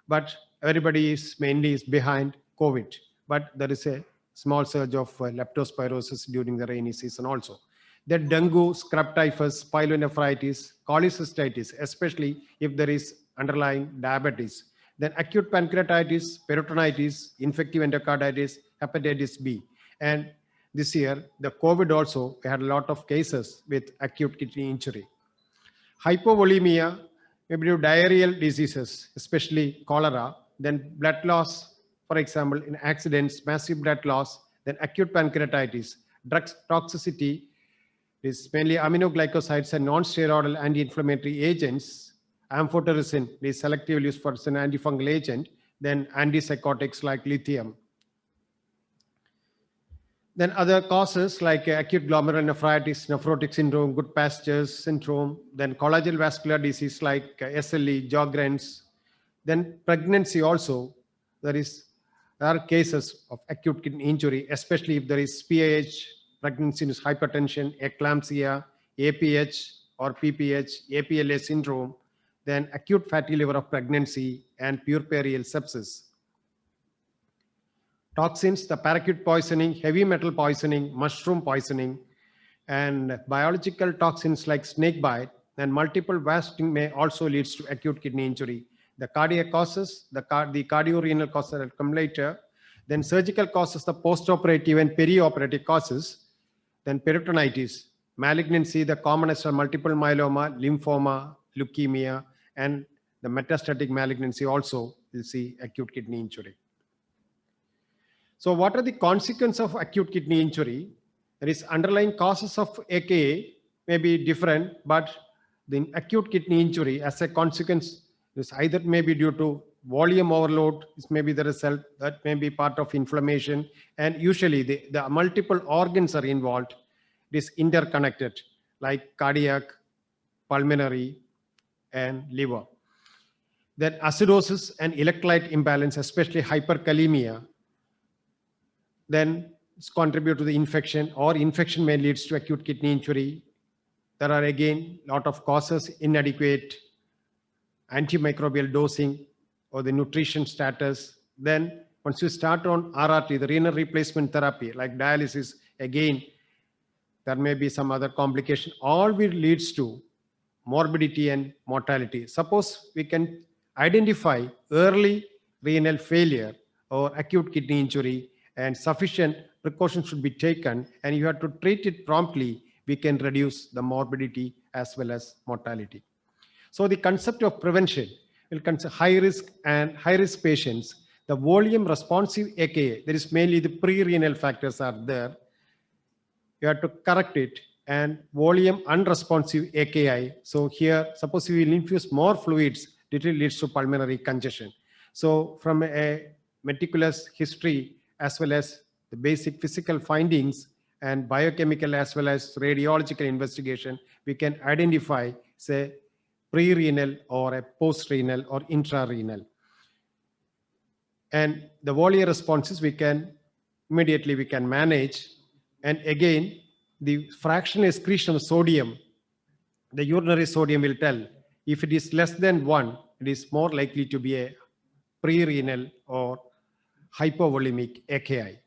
but everybody is mainly behind COVID. But there is a small surge of leptospirosis during the rainy season also. The dengue, scrub typhus, pyelonephritis, cholecystitis, especially if there is underlying diabetes. Then acute pancreatitis, peritonitis, infective endocarditis, hepatitis B. And this year, the COVID also, we had a lot of cases with acute kidney injury. Hypovolemia, maybe due to diarrheal diseases, especially cholera, then blood loss, for example, in accidents, massive blood loss, then acute pancreatitis, drugs toxicity, is mainly aminoglycosides and non-steroidal anti-inflammatory agents. Amphotericin is selectively used for an antifungal agent, then antipsychotics like lithium. Then other causes like acute glomerulonephritis, nephrotic syndrome, Goodpasture's syndrome, then collagen vascular disease like SLE, Sjogren's. Then pregnancy also, there are cases of acute kidney injury, especially if there is PAH, pregnancy-induced hypertension, eclampsia, APH or PPH, APLA syndrome, then acute fatty liver of pregnancy and puerperial sepsis. Toxins, the parakeet poisoning, heavy metal poisoning, mushroom poisoning, and biological toxins like snake bite and multiple vasting may also lead to acute kidney injury. The cardiac causes, the cardiorenal causes will come later. Then surgical causes, the postoperative and perioperative causes. Then peritonitis, malignancy, the commonest are multiple myeloma, lymphoma, leukemia, and the metastatic malignancy also will see acute kidney injury. So what are the consequences of acute kidney injury? There is underlying causes of AKA may be different, but the acute kidney injury as a consequence is either may be due to volume overload, this may be the result, that may be part of inflammation, and usually the multiple organs are involved. It is interconnected like cardiac, pulmonary, and liver. Then acidosis and electrolyte imbalance, especially hyperkalemia, then contribute to the infection, or infection may lead to acute kidney injury. There are again a lot of causes: inadequate antimicrobial dosing or the nutrition status. Then once you start on RRT, the renal replacement therapy like dialysis, again there may be some other complication. All will leads to morbidity and mortality. Suppose we can identify early renal failure or acute kidney injury, and sufficient precautions should be taken, and you have to treat it promptly, we can reduce the morbidity as well as mortality. So the concept of prevention will consider high risk and high risk patients. The volume responsive AKA, there is mainly the pre-renal factors are there. You have to correct it, and volume unresponsive AKI. So here, suppose we will infuse more fluids, it leads to pulmonary congestion. So from a meticulous history, as well as the basic physical findings and biochemical as well as radiological investigation, we can identify, say, pre-renal or a post-renal or intrarenal. And the volume responses we can manage. And again, the fractional excretion of sodium, the urinary sodium will tell. If it is less than 1, it is more likely to be a pre-renal or hypovolemic AKI.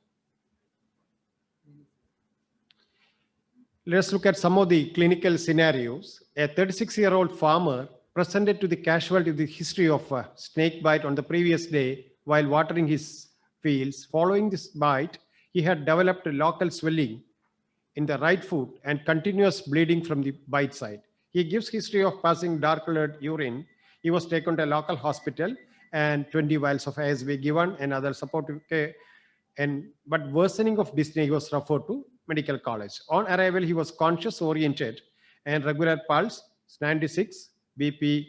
Let's look at some of the clinical scenarios. A 36-year-old farmer presented to the casualty the history of a snake bite on the previous day while watering his fields. Following this bite, he had developed a local swelling in the right foot and continuous bleeding from the bite site. He gives history of passing dark-colored urine. He was taken to a local hospital and 20 vials of ASV given and other supportive care. But worsening of dyspnea, he was referred to medical college. On arrival, he was conscious oriented and regular pulse, 96, BP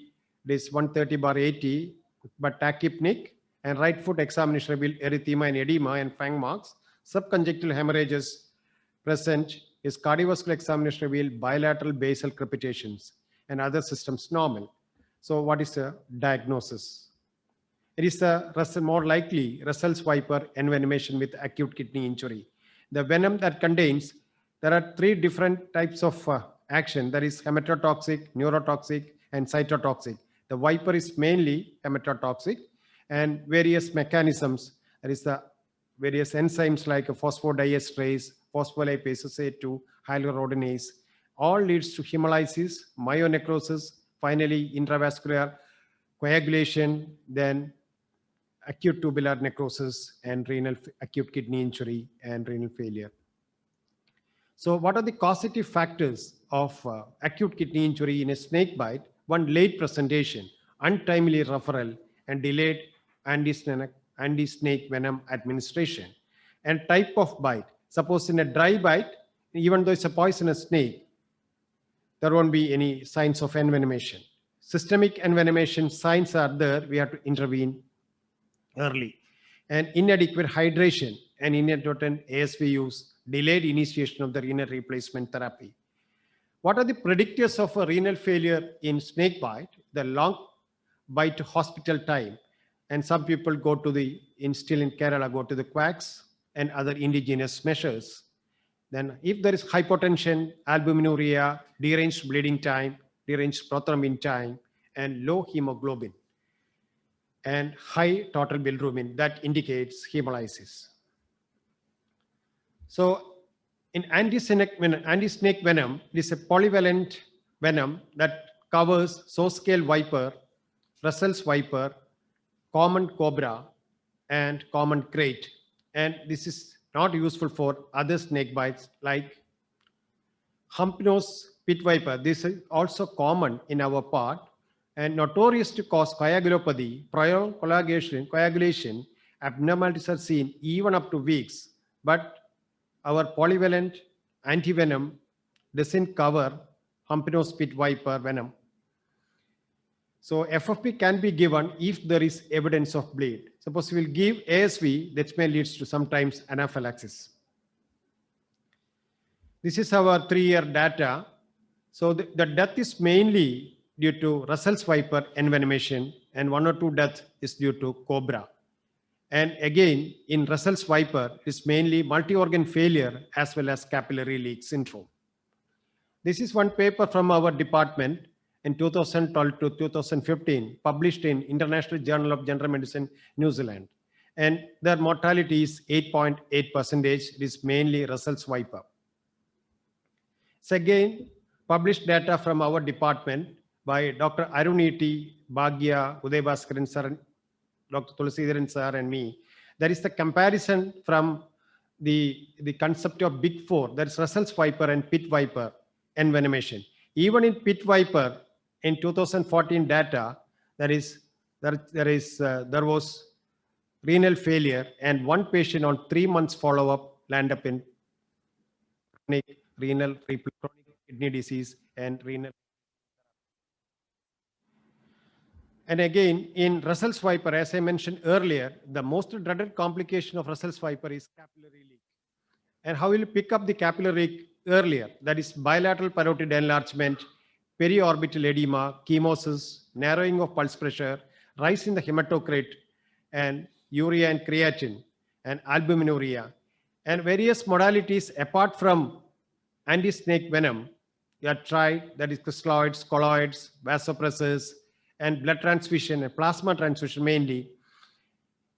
is 130/80, but tachypneic, and right foot examination revealed erythema and edema and fang marks. Subconjunctival hemorrhages present. His cardiovascular examination revealed bilateral basal crepitations and other systems normal. So what is the diagnosis? It is more likely Russell's viper envenomation with acute kidney injury. The venom that contains, there are 3 different types of action. That is hematotoxic, neurotoxic, and cytotoxic. The viper is mainly hematotoxic, and various mechanisms, that is the various enzymes like phosphodiesterase, phospholipases A2, hyaluronidase, all leads to hemolysis, myonecrosis, finally intravascular coagulation, then acute tubular necrosis, and acute kidney injury and renal failure. So what are the causative factors of acute kidney injury in a snake bite? One, late presentation, untimely referral, and delayed anti-snake venom administration. And type of bite. Suppose in a dry bite, even though it's a poisonous snake, there won't be any signs of envenomation. Systemic envenomation signs are there, we have to intervene early. And inadequate hydration and inadvertent ASV use, delayed initiation of the renal replacement therapy. What are the predictors of a renal failure in snake bite? The long bite to hospital time. And some people go to still in Kerala, go to the quacks and other indigenous measures. Then if there is hypotension, albuminuria, deranged bleeding time, deranged prothrombin time, and low hemoglobin, and high total bilirubin, that indicates hemolysis. So in anti-snake venom, it is a polyvalent venom that covers saw-scale viper, Russell's viper, common cobra, and common krait. And this is not useful for other snake bites like humpnose pit viper. This is also common in our part and notorious to cause coagulopathy, prior coagulation, abnormalities are seen even up to weeks. But our polyvalent antivenom doesn't cover humpnose pit viper venom. So FFP can be given if there is evidence of bleed. Suppose we will give ASV, that may lead to sometimes anaphylaxis. This is our 3-year data. So the death is mainly due to Russell's viper envenomation, and 1 or 2 deaths is due to cobra. And again, in Russell's viper, it's mainly multi-organ failure as well as capillary leak syndrome. This is one paper from our department in 2012 to 2015, published in International Journal of General Medicine, New Zealand. And their mortality is 8.8%. It is mainly Russell's viper. So again, published data from our department by Dr. Aruneti, Bhagya, Uday Bhaskaran sir, Dr. Tulasidaran sir, and me. There is the comparison from the concept of big 4, that is Russell's viper and pit viper envenomation. Even in pit viper, in 2014 data, there was renal failure, and 1 patient on 3 months follow-up landed up in chronic kidney disease and renal. And again, in Russell's viper, as I mentioned earlier, the most dreaded complication of Russell's viper is capillary leak. And how will you pick up the capillary leak earlier? That is bilateral parotid enlargement, periorbital edema, chemosis, narrowing of pulse pressure, rise in the hematocrit, and urea and creatine, and albuminuria, and various modalities apart from anti-snake venom. You have tried, that is crystalloids, colloids, vasopressors, and blood transfusion and plasma transfusion mainly,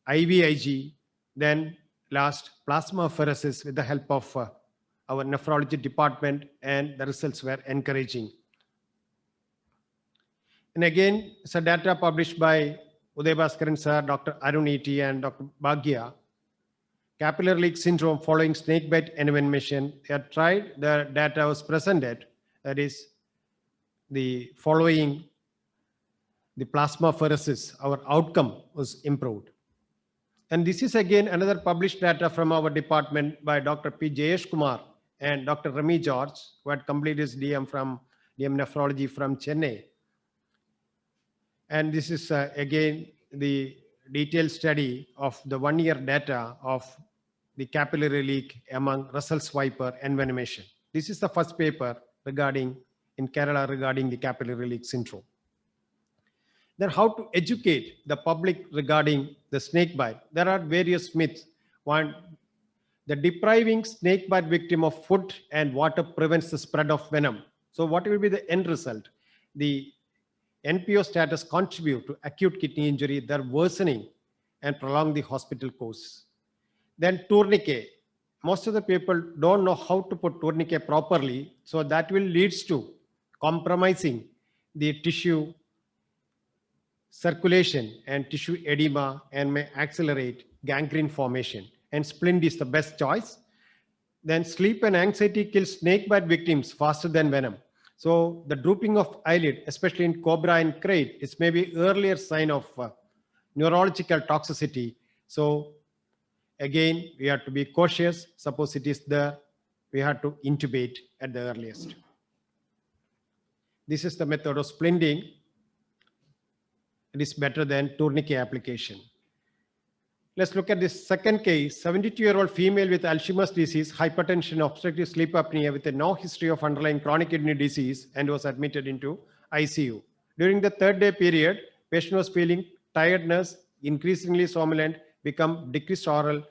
IVIG, then last plasmapheresis with the help of our nephrology department, and the results were encouraging. And again, it's a data published by Uday Bhaskaran sir, Dr. Aruneti, and Dr. Bhagya. Capillary leak syndrome following snakebite envenomation. They had tried, the data was presented, that is the following the plasmapheresis, our outcome was improved. And this is again another published data from our department by Dr. P. Jayesh Kumar and Dr. Rami George, who had completed his DM nephrology from Chennai. And this is again the detailed study of the 1-year data of the capillary leak among Russell's viper envenomation. This is the first paper in Kerala regarding the capillary leak syndrome. Then how to educate the public regarding the snake bite. There are various myths. One, the depriving snake bite victim of food and water prevents the spread of venom. So what will be the end result? The NPO status contribute to acute kidney injury, their worsening and prolong the hospital course. Then tourniquet. Most of the people don't know how to put tourniquet properly. So that will leads to compromising the tissue circulation and tissue edema and may accelerate gangrene formation. And splint is the best choice. Then sleep and anxiety kill snake bite victims faster than venom. So the drooping of eyelid, especially in cobra and crate, is maybe earlier sign of neurological toxicity. So again, we have to be cautious. Suppose it is there, we have to intubate at the earliest. This is the method of splinting. It is better than tourniquet application. Let's look at this second case. 72-year-old female with Alzheimer's disease, hypertension, obstructive sleep apnea with a no history of underlying chronic kidney disease and was admitted into ICU. During the third day period, patient was feeling tiredness, increasingly somnolent, become decreased oral,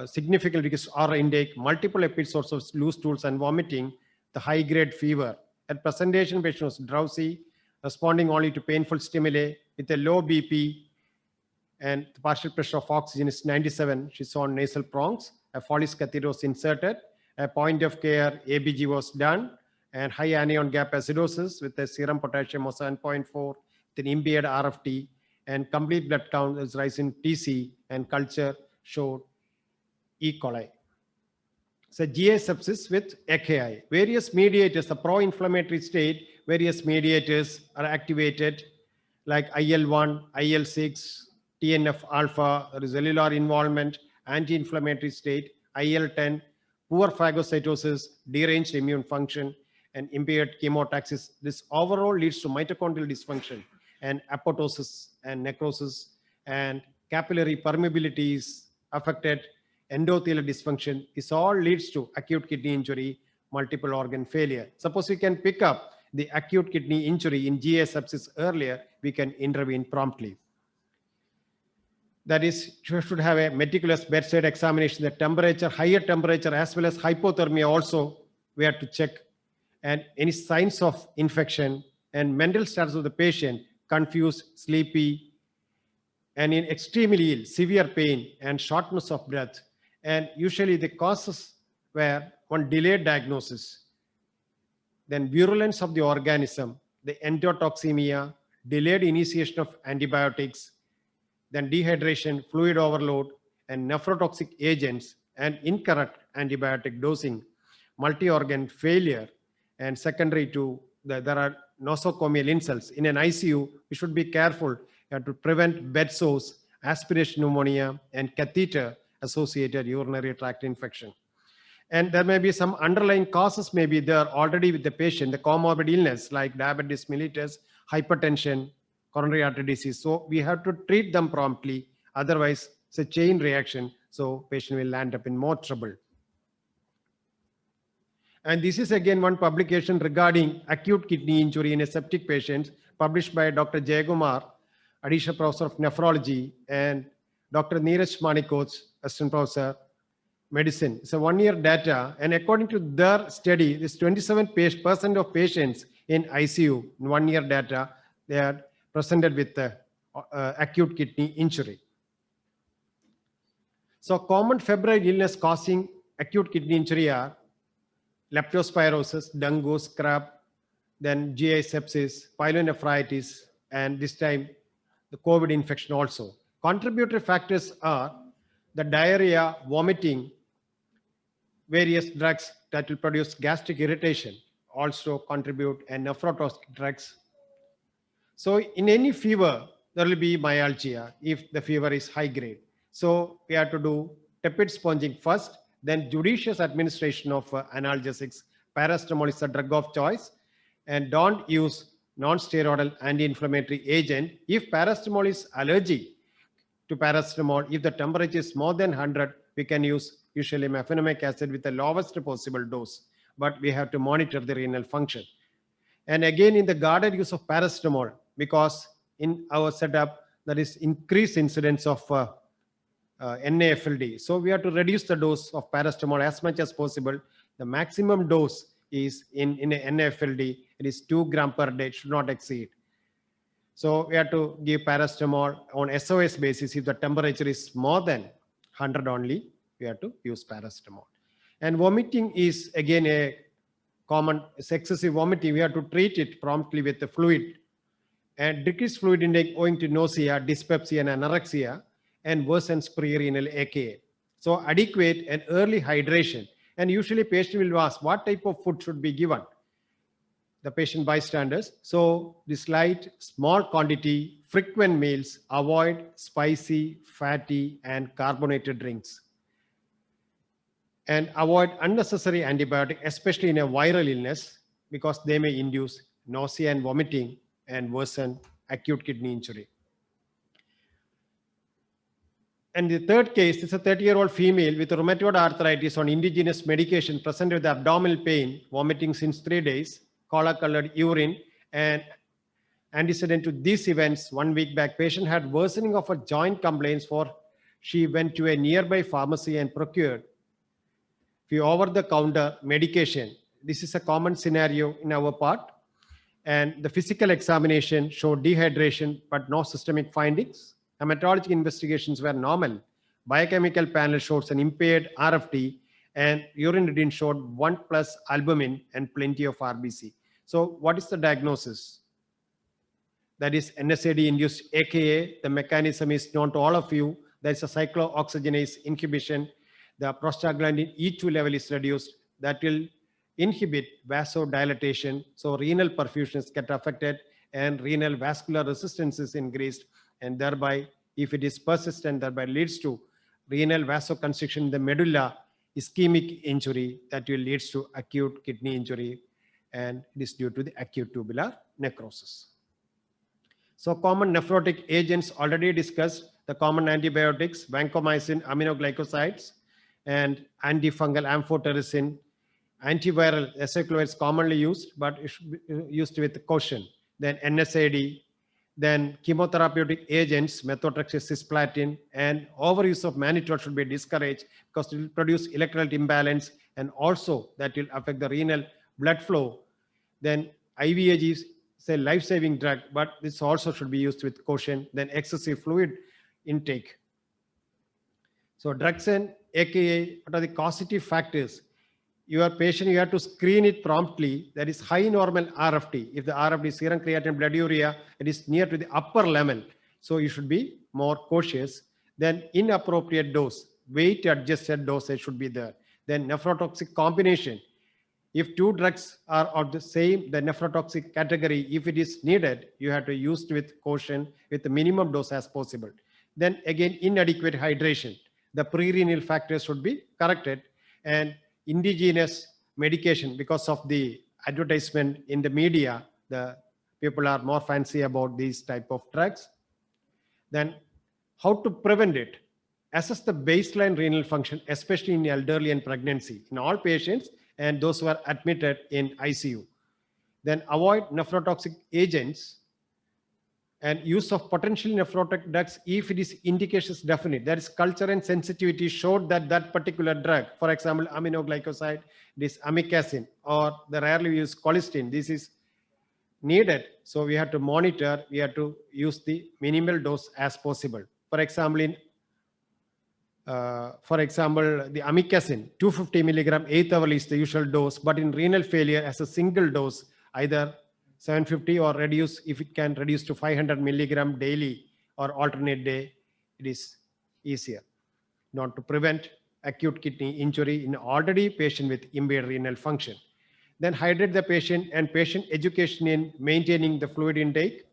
significant decreased oral intake, multiple episodes of loose stools and vomiting, the high-grade fever. At presentation, patient was drowsy, responding only to painful stimuli with a low BP, and the partial pressure of oxygen is 97. She saw nasal prongs. A Foley's catheter was inserted. A point of care ABG was done, and high anion gap acidosis with a serum potassium of 7.4, with an impaired RFT, and complete blood count is rising TC, and culture showed E. coli. So GI sepsis with AKI. Various mediators, the pro-inflammatory state, various mediators are activated like IL-1, IL-6, TNF alpha, there is cellular involvement, anti-inflammatory state, IL-10, poor phagocytosis, deranged immune function, and impaired chemotaxis. This overall leads to mitochondrial dysfunction and apoptosis and necrosis, and capillary permeability is affected, endothelial dysfunction. This all leads to acute kidney injury, multiple organ failure. Suppose we can pick up the acute kidney injury in GI sepsis earlier, we can intervene promptly. That is, you should have a meticulous bedside examination, the temperature, higher temperature as well as hypothermia also we have to check, and any signs of infection and mental status of the patient, confused, sleepy, and in extremely ill, severe pain and shortness of breath. And usually the causes were one delayed diagnosis, then virulence of the organism, the endotoxemia, delayed initiation of antibiotics, then dehydration, fluid overload, and nephrotoxic agents, and incorrect antibiotic dosing, multi-organ failure, and secondary to there are nosocomial insults. In an ICU, we should be careful. You have to prevent bed sores, aspiration pneumonia, and catheter-associated urinary tract infection. And there may be some underlying causes may be there already with the patient, the comorbid illness like diabetes mellitus, hypertension, coronary artery disease. So we have to treat them promptly. Otherwise, it's a chain reaction. So patient will land up in more trouble. And this is again one publication regarding acute kidney injury in aseptic patients published by Dr. Jayagumar, additional professor of nephrology, and Dr. Neeraj Manikoch, assistant professor, medicine. It's a 1-year data. And according to their study, this 27% of patients in ICU in 1-year data, they are presented with acute kidney injury. So common febrile illness causing acute kidney injury are leptospirosis, dengue, scrub, then GI sepsis, pyelonephritis, and this time the COVID infection also. Contributory factors are the diarrhea, vomiting, various drugs that will produce gastric irritation also contribute, and nephrotoxic drugs. So in any fever, there will be myalgia if the fever is high grade. So we have to do tepid sponging first, then judicious administration of analgesics. Paracetamol is the drug of choice, and don't use non-steroidal anti-inflammatory agent. If paracetamol is allergic to paracetamol, if the temperature is more than 100, we can use usually mefenamic acid with the lowest possible dose, but we have to monitor the renal function. And again, in the guarded use of paracetamol, because in our setup, there is increased incidence of NAFLD. So we have to reduce the dose of paracetamol as much as possible. The maximum dose is in a NAFLD, it is 2 grams per day, it should not exceed. So we have to give paracetamol on SOS basis. If the temperature is more than 100 only, we have to use paracetamol. And vomiting is again a common, excessive vomiting. We have to treat it promptly with the fluid. And decreased fluid intake owing to nausea, dyspepsia, and anorexia, and worsens pre-renal AKA. So adequate and early hydration. And usually patient will ask what type of food should be given. The patient bystanders. So this light, small quantity, frequent meals, avoid spicy, fatty, and carbonated drinks. And avoid unnecessary antibiotic, especially in a viral illness, because they may induce nausea and vomiting and worsen acute kidney injury. And the third case is a 30-year-old female with rheumatoid arthritis on indigenous medication, presented with abdominal pain, vomiting since 3 days, color-colored urine, and antecedent to these events, 1 week back, patient had worsening of her joint complaints. She went to a nearby pharmacy and procured over-the-counter medication. This is a common scenario in our part. And the physical examination showed dehydration, but no systemic findings. Hematologic investigations were normal. Biochemical panel shows an impaired RFT, and urine reading showed 1+ albumin and plenty of RBC. So what is the diagnosis? That is NSAID-induced AKA. The mechanism is known to all of you. There is a cyclooxygenase inhibition. The prostaglandin E2 level is reduced. That will inhibit vasodilatation. So renal perfusions get affected and renal vascular resistance is increased. And thereby, if it is persistent, thereby leads to renal vasoconstriction in the medulla, ischemic injury that will lead to acute kidney injury, and it is due to the acute tubular necrosis. So common nephrotic agents already discussed, the common antibiotics, vancomycin, aminoglycosides, and antifungal amphotericin. Antiviral acyclovir is commonly used, but it should be used with caution. Then NSAID, then chemotherapeutic agents, methotrexate, cisplatin, and overuse of mannitol should be discouraged because it will produce electrolyte imbalance, and also that will affect the renal blood flow. Then IVIG is a life-saving drug, but this also should be used with caution. Then excessive fluid intake. So drugs and AKA, what are the causative factors? Your patient, you have to screen it promptly. That is high normal RFT. If the RFT, serum creatinine, blood urea, it is near to the upper limit. So you should be more cautious. Then inappropriate dose, weight adjusted dosage should be there. Then nephrotoxic combination. If 2 drugs are of the same, the nephrotoxic category, if it is needed, you have to use it with caution with the minimum dose as possible. Then again, inadequate hydration. The pre-renal factors should be corrected, and indigenous medication, because of the advertisement in the media, the people are more fancy about these type of drugs. Then how to prevent it? Assess the baseline renal function, especially in elderly and pregnancy, in all patients and those who are admitted in ICU. Then avoid nephrotoxic agents and use of potentially nephrotic drugs if it is indications definite. That is, culture and sensitivity showed that that particular drug, for example, aminoglycoside, this amikacin, or the rarely used colistin, this is needed. So we have to monitor, we have to use the minimal dose as possible. For example, the amikacin, 250 milligram 8th hour is the usual dose, but in renal failure as a single dose, either 750 or reduce, if it can reduce to 500 milligram daily or alternate day, it is easier. Not to prevent acute kidney injury in already patient with impaired renal function. Then hydrate the patient and patient education in maintaining the fluid intake.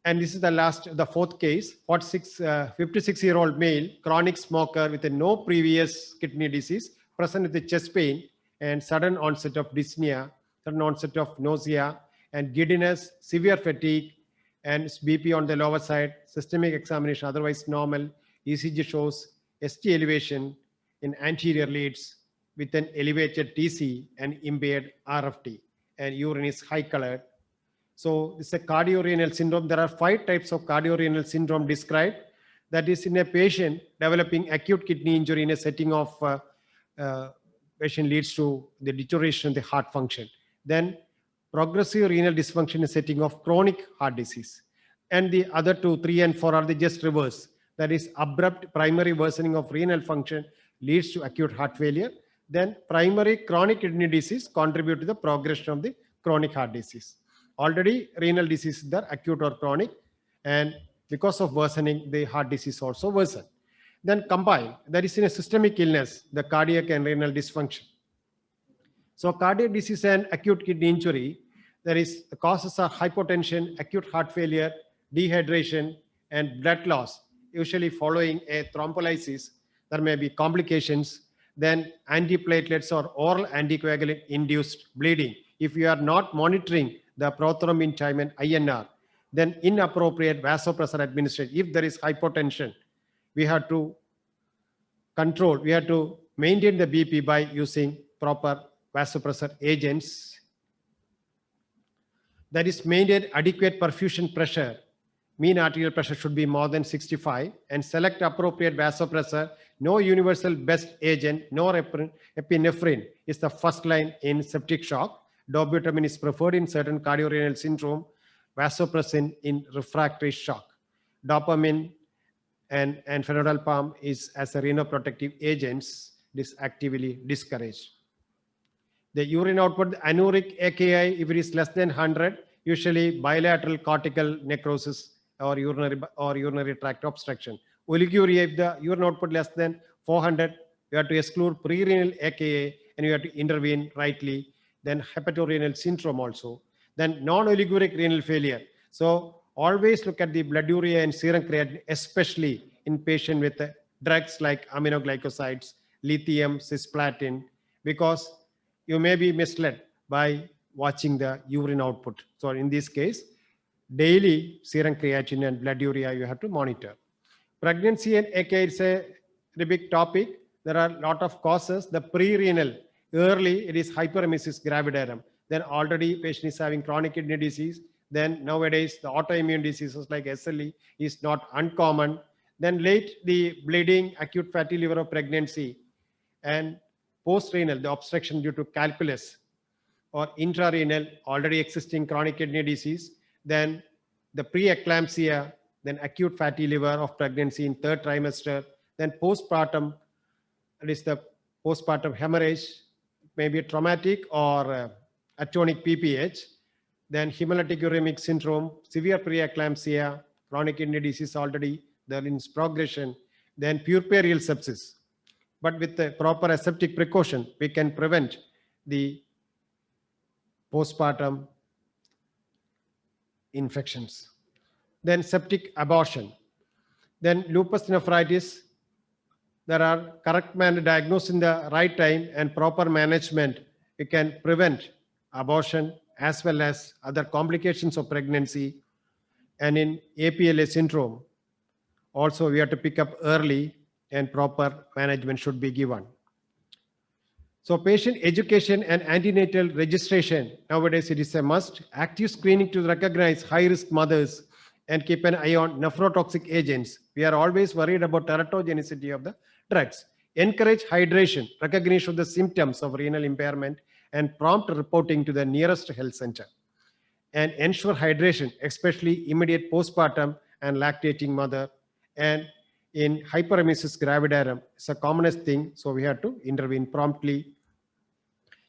And this is the fourth case, 56-year-old male, chronic smoker with no previous kidney disease, present with chest pain and sudden onset of dyspnea, sudden onset of nausea and giddiness, severe fatigue, and BP on the lower side, systemic examination otherwise normal, ECG shows ST elevation in anterior leads with an elevated TC and impaired RFT, and urine is high colored. So it's a cardiorenal syndrome. There are 5 types of cardiorenal syndrome described. That is in a patient developing acute kidney injury in a setting of patient leads to the deterioration of the heart function. Then progressive renal dysfunction in a setting of chronic heart disease. And the other 2, 3 and 4 are the just reverse. That is abrupt primary worsening of renal function leads to acute heart failure. Then primary chronic kidney disease contribute to the progression of the chronic heart disease. Already renal disease is there, acute or chronic, and because of worsening, the heart disease also worsen. Then combine, that is in a systemic illness, the cardiac and renal dysfunction. So cardiac disease and acute kidney injury, there is the causes are hypotension, acute heart failure, dehydration, and blood loss, usually following a thrombolysis. There may be complications. Then antiplatelets or oral anticoagulant induced bleeding. If you are not monitoring the prothrombin time and INR, then inappropriate vasopressor administration. If there is hypotension, we have to control, we have to maintain the BP by using proper vasopressor agents. That is, maintain adequate perfusion pressure. Mean arterial pressure should be more than 65, and select appropriate vasopressor. No universal best agent, no epinephrine is the first line in septic shock. Dobutamine is preferred in certain cardiorenal syndrome. Vasopressin in refractory shock. Dopamine and phenolbalm is as a renoprotective agents is actively discouraged. The urine output, anuric AKI, if it is less than 100, usually bilateral cortical necrosis or urinary tract obstruction. Oliguria, if the urine output less than 400, you have to exclude prerenal AKI and you have to intervene rightly. Then hepatorenal syndrome also. Then non-oliguric renal failure. So always look at the blood urea and serum creatinine, especially in patients with drugs like aminoglycosides, lithium, cisplatin, because you may be misled by watching the urine output. So in this case, daily serum creatinine and blood urea you have to monitor. Pregnancy and AKI is a very big topic. There are a lot of causes. The pre-renal, early it is hyperemesis gravidarum. Then already patient is having chronic kidney disease. Then nowadays the autoimmune diseases like SLE is not uncommon. Then late the bleeding, acute fatty liver of pregnancy, and post-renal, the obstruction due to calculus, or intrarenal, already existing chronic kidney disease. Then the preeclampsia, then acute fatty liver of pregnancy in 3rd trimester. Then postpartum, it is the postpartum hemorrhage, maybe traumatic or atonic PPH. Then hemolytic uremic syndrome, severe preeclampsia, chronic kidney disease already there in progression. Then puerperial sepsis. But with the proper aseptic precaution, we can prevent the postpartum infections. Then septic abortion. Then lupus nephritis. There are correct manner diagnosed in the right time and proper management. We can prevent abortion as well as other complications of pregnancy. And in APLA syndrome, also we have to pick up early and proper management should be given. So patient education and antenatal registration, nowadays it is a must. Active screening to recognize high-risk mothers and keep an eye on nephrotoxic agents. We are always worried about teratogenicity of the drugs. Encourage hydration, recognition of the symptoms of renal impairment, and prompt reporting to the nearest health center. And ensure hydration, especially immediate postpartum and lactating mother. And in hyperemesis gravidarum, it's the commonest thing, so we have to intervene promptly.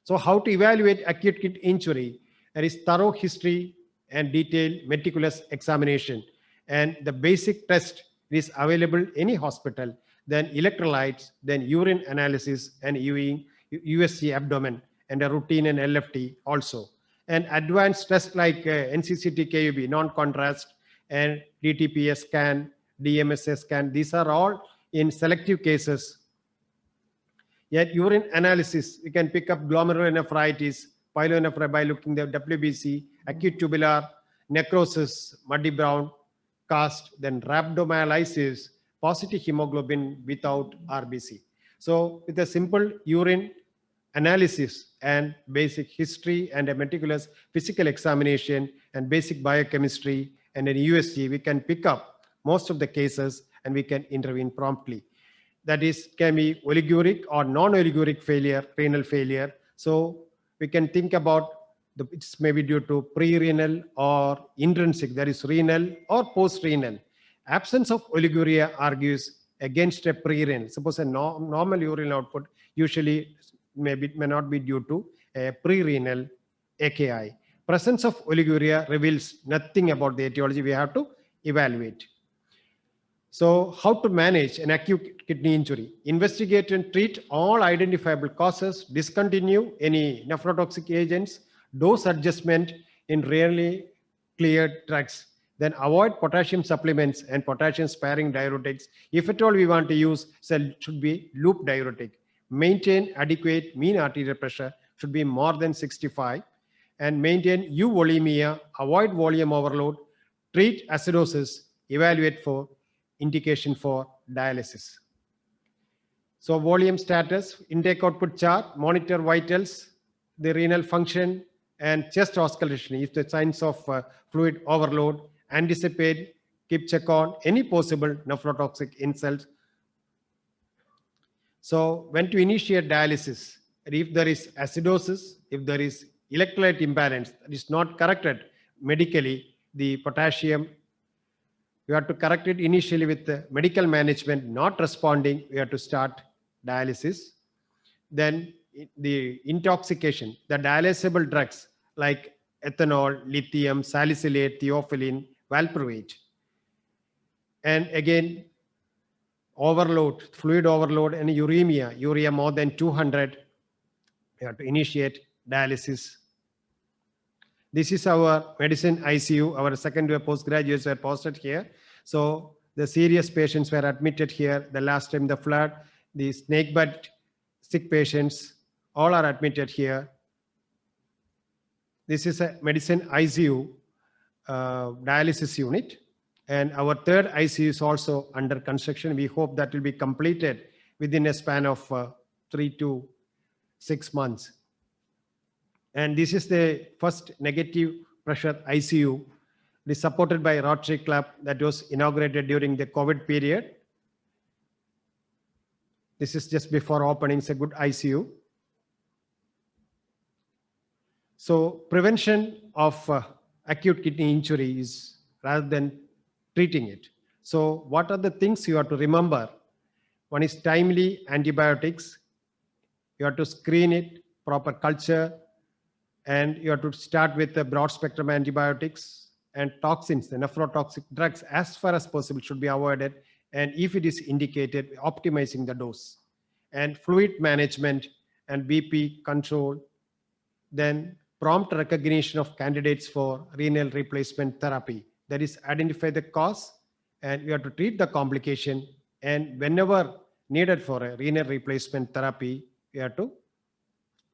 So how to evaluate acute kidney injury? There is thorough history and detailed meticulous examination. And the basic test is available in any hospital. Then electrolytes, then urine analysis, and USG abdomen, and a routine and LFT also. And advanced tests like NCCT KUB, non-contrast, and DTPS scan, DMSS scan, these are all in selective cases. Yet urine analysis, you can pick up glomerulonephritis, pyelonephritis by looking at the WBC, acute tubular necrosis, muddy brown cast, then rhabdomyolysis, positive hemoglobin without RBC. So with a simple urine analysis and basic history and a meticulous physical examination and basic biochemistry and an USG, we can pick up most of the cases and we can intervene promptly. That is, can be oliguric or non-oliguric failure, renal failure. So we can think about it's maybe due to pre-renal or intrinsic, that is renal or post-renal. Absence of oliguria argues against a pre-renal. Suppose a normal urine output usually may not be due to a pre-renal AKI. Presence of oliguria reveals nothing about the etiology. We have to evaluate. So how to manage an acute kidney injury? Investigate and treat all identifiable causes, discontinue any nephrotoxic agents, dose adjustment in rarely cleared drugs, then avoid potassium supplements and potassium sparing diuretics. If at all we want to use, should be loop diuretic. Maintain adequate mean arterial pressure, should be more than 65, and maintain euvolemia, avoid volume overload, treat acidosis, evaluate for indication for dialysis. So volume status, intake output chart, monitor vitals, the renal function, and chest auscultation. If the signs of fluid overload, anticipate, keep check on any possible nephrotoxic insults. So when to initiate dialysis, if there is acidosis, if there is electrolyte imbalance that is not corrected medically, the potassium, you have to correct it initially with the medical management, not responding, we have to start dialysis. Then the intoxication, the dialysable drugs like ethanol, lithium, salicylate, theophylline, valproate. And again, overload, fluid overload and uremia, urea more than 200, we have to initiate dialysis. This is our medicine ICU. Our second year postgraduates were posted here. So the serious patients were admitted here. The last time the flood, the snakebite sick patients, all are admitted here. This is a medicine ICU dialysis unit. And our third ICU is also under construction. We hope that will be completed within a span of 3 to 6 months. And this is the first negative pressure ICU. It is supported by Rotary Club that was inaugurated during the COVID period. This is just before opening. It's a good ICU. So prevention of acute kidney injury is rather than treating it. So what are the things you have to remember? One is timely antibiotics. You have to screen it, proper culture, and you have to start with the broad spectrum antibiotics and toxins, the nephrotoxic drugs as far as possible should be avoided. And if it is indicated, optimizing the dose and fluid management and BP control, then prompt recognition of candidates for renal replacement therapy. That is, identify the cause and you have to treat the complication. And whenever needed for a renal replacement therapy, you have to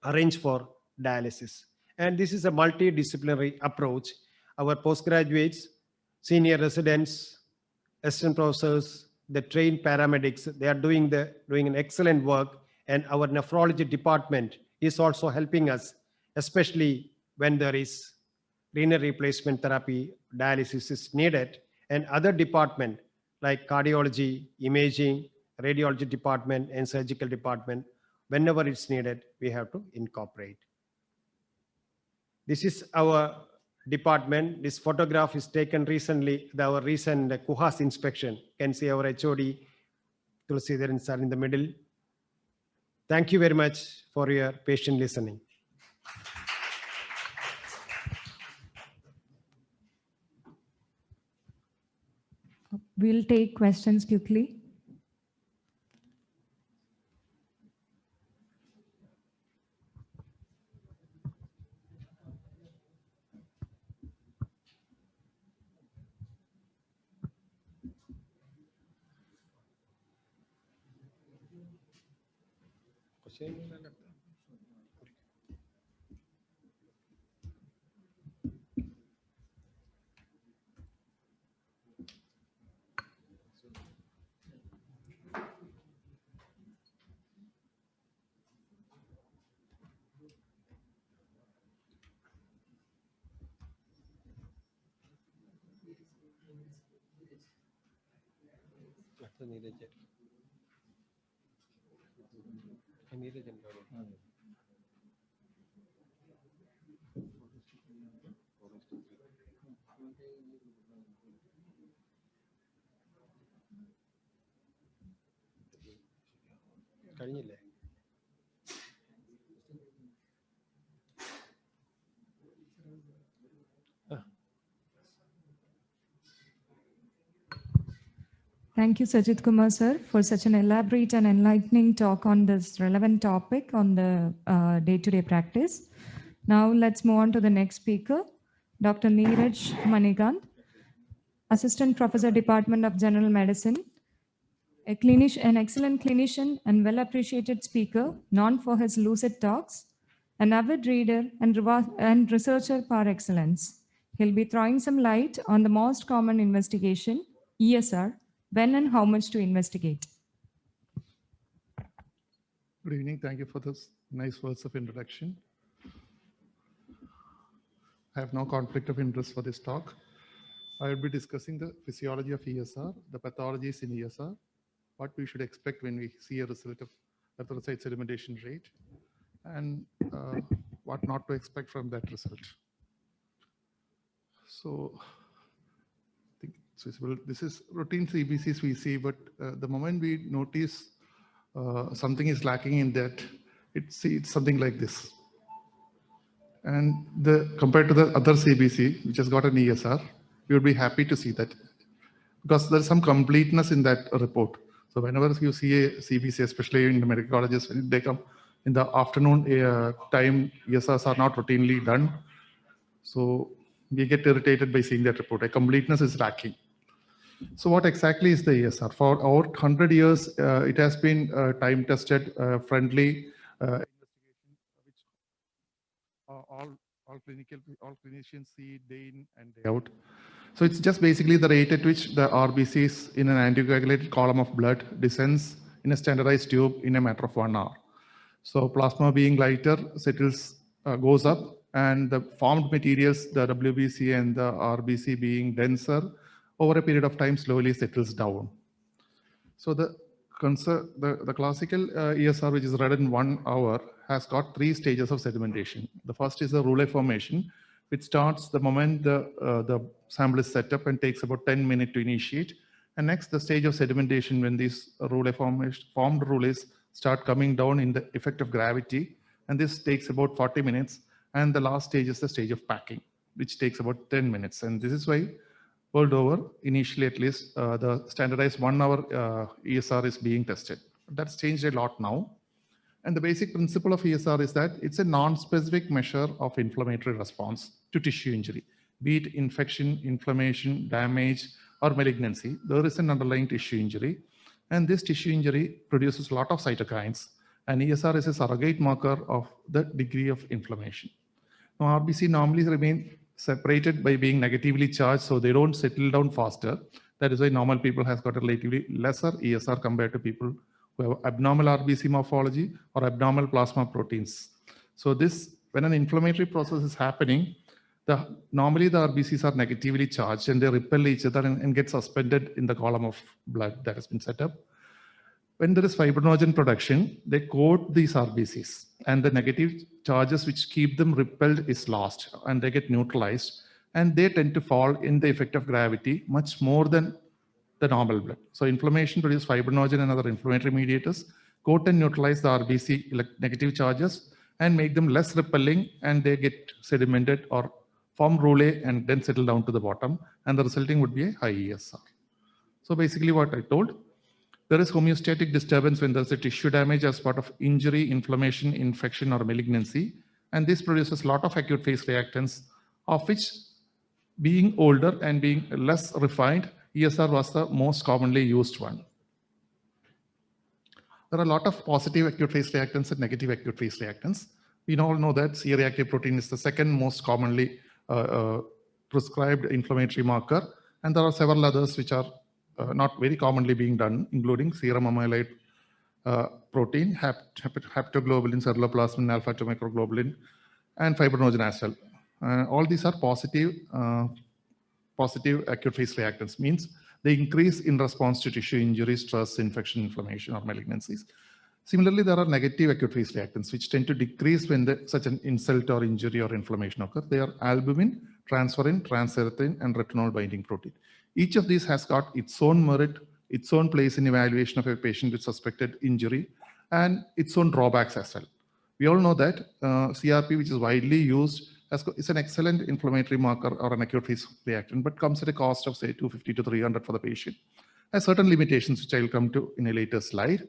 arrange for dialysis. And this is a multidisciplinary approach. Our postgraduates, senior residents, assistant professors, the trained paramedics, they are doing an excellent work. And our nephrology department is also helping us, especially when there is renal replacement therapy, dialysis is needed. And other department like cardiology, imaging, radiology department, and surgical department, whenever it's needed, we have to incorporate. This is our department. This photograph is taken recently, our recent KUHAS inspection. You can see our HOD, Tulsidaran sir in the middle. Thank you very much for your patient listening. We'll take questions quickly. കഴിഞ്ഞില്ലേ? Thank you, Sajid Kumar sir, for such an elaborate and enlightening talk on this relevant topic on the day-to-day practice. Now let's move on to the next speaker, Dr. Neeraj Manikant, Assistant Professor, Department of General Medicine, an excellent clinician and well-appreciated speaker, known for his lucid talks, an avid reader and researcher par excellence. He'll be throwing some light on the most common investigation, ESR, when and how much to investigate. Good evening. Thank you for this nice words of introduction. I have no conflict of interest for this talk. I will be discussing the physiology of ESR, the pathologies in ESR, what we should expect when we see a result of erythrocyte sedimentation rate, and what not to expect from that result. So I think it's visible. This is routine CBCs we see, but the moment we notice something is lacking in that, it's something like this. And compared to the other CBC, which has got an ESR, we would be happy to see that because there's some completeness in that report. So whenever you see a CBC, especially in the medical colleges, when they come in the afternoon time, ESRs are not routinely done. So we get irritated by seeing that report. A completeness is lacking. So what exactly is the ESR? For over 100 years, it has been time-tested, friendly investigation, which all clinicians see day in and day out. So it's just basically the rate at which the RBCs in an anticoagulated column of blood descends in a standardized tube in a matter of 1 hour. So plasma being lighter settles, goes up, and the formed materials, the WBC and the RBC being denser, over a period of time slowly settles down. So the classical ESR, which is read in 1 hour, has got 3 stages of sedimentation. The first is the rouleau formation, which starts the moment the sample is set up and takes about 10 minutes to initiate. And next, the stage of sedimentation, when these formed rouleaus start coming down in the effect of gravity, and this takes about 40 minutes. And the last stage is the stage of packing, which takes about 10 minutes. And this is why world over, initially at least, the standardized 1 hour ESR is being tested. That's changed a lot now. And the basic principle of ESR is that it's a non-specific measure of inflammatory response to tissue injury, be it infection, inflammation, damage, or malignancy. There is an underlying tissue injury, and this tissue injury produces a lot of cytokines, and ESR is a surrogate marker of the degree of inflammation. Now, RBC normally remain separated by being negatively charged, so they don't settle down faster. That is why normal people has got a relatively lesser ESR compared to people who have abnormal RBC morphology or abnormal plasma proteins. So this, when an inflammatory process is happening, normally the RBCs are negatively charged and they repel each other and get suspended in the column of blood that has been set up. When there is fibrinogen production, they coat these RBCs, and the negative charges which keep them repelled is lost, and they get neutralized, and they tend to fall in the effect of gravity much more than the normal blood. So inflammation produces fibrinogen and other inflammatory mediators, coat and neutralize the RBC negative charges and make them less repelling, and they get sedimented or form rouleau and then settle down to the bottom, and the resulting would be a high ESR. So basically what I told, there is homeostatic disturbance when there's a tissue damage as part of injury, inflammation, infection, or malignancy, and this produces a lot of acute phase reactants, of which, being older and being less refined, ESR was the most commonly used one. There are a lot of positive acute phase reactants and negative acute phase reactants. We all know that C-reactive protein is the second most commonly prescribed inflammatory marker, and there are several others which are not very commonly being done, including serum amyloid protein, haptoglobulin, ceruloplasmin, alpha-microglobulin, and fibrinogen as well. All these are positive acute phase reactants, means they increase in response to tissue injury, stress, infection, inflammation, or malignancies. Similarly, there are negative acute phase reactants, which tend to decrease when such an insult or injury or inflammation occurs. They are albumin, transferrin, transthyretin, and retinol binding protein. Each of these has got its own merit, its own place in evaluation of a patient with suspected injury, and its own drawbacks as well. We all know that CRP, which is widely used, is an excellent inflammatory marker or an acute phase reactant, but comes at a cost of say 250 to 300 for the patient. Has certain limitations, which I will come to in a later slide.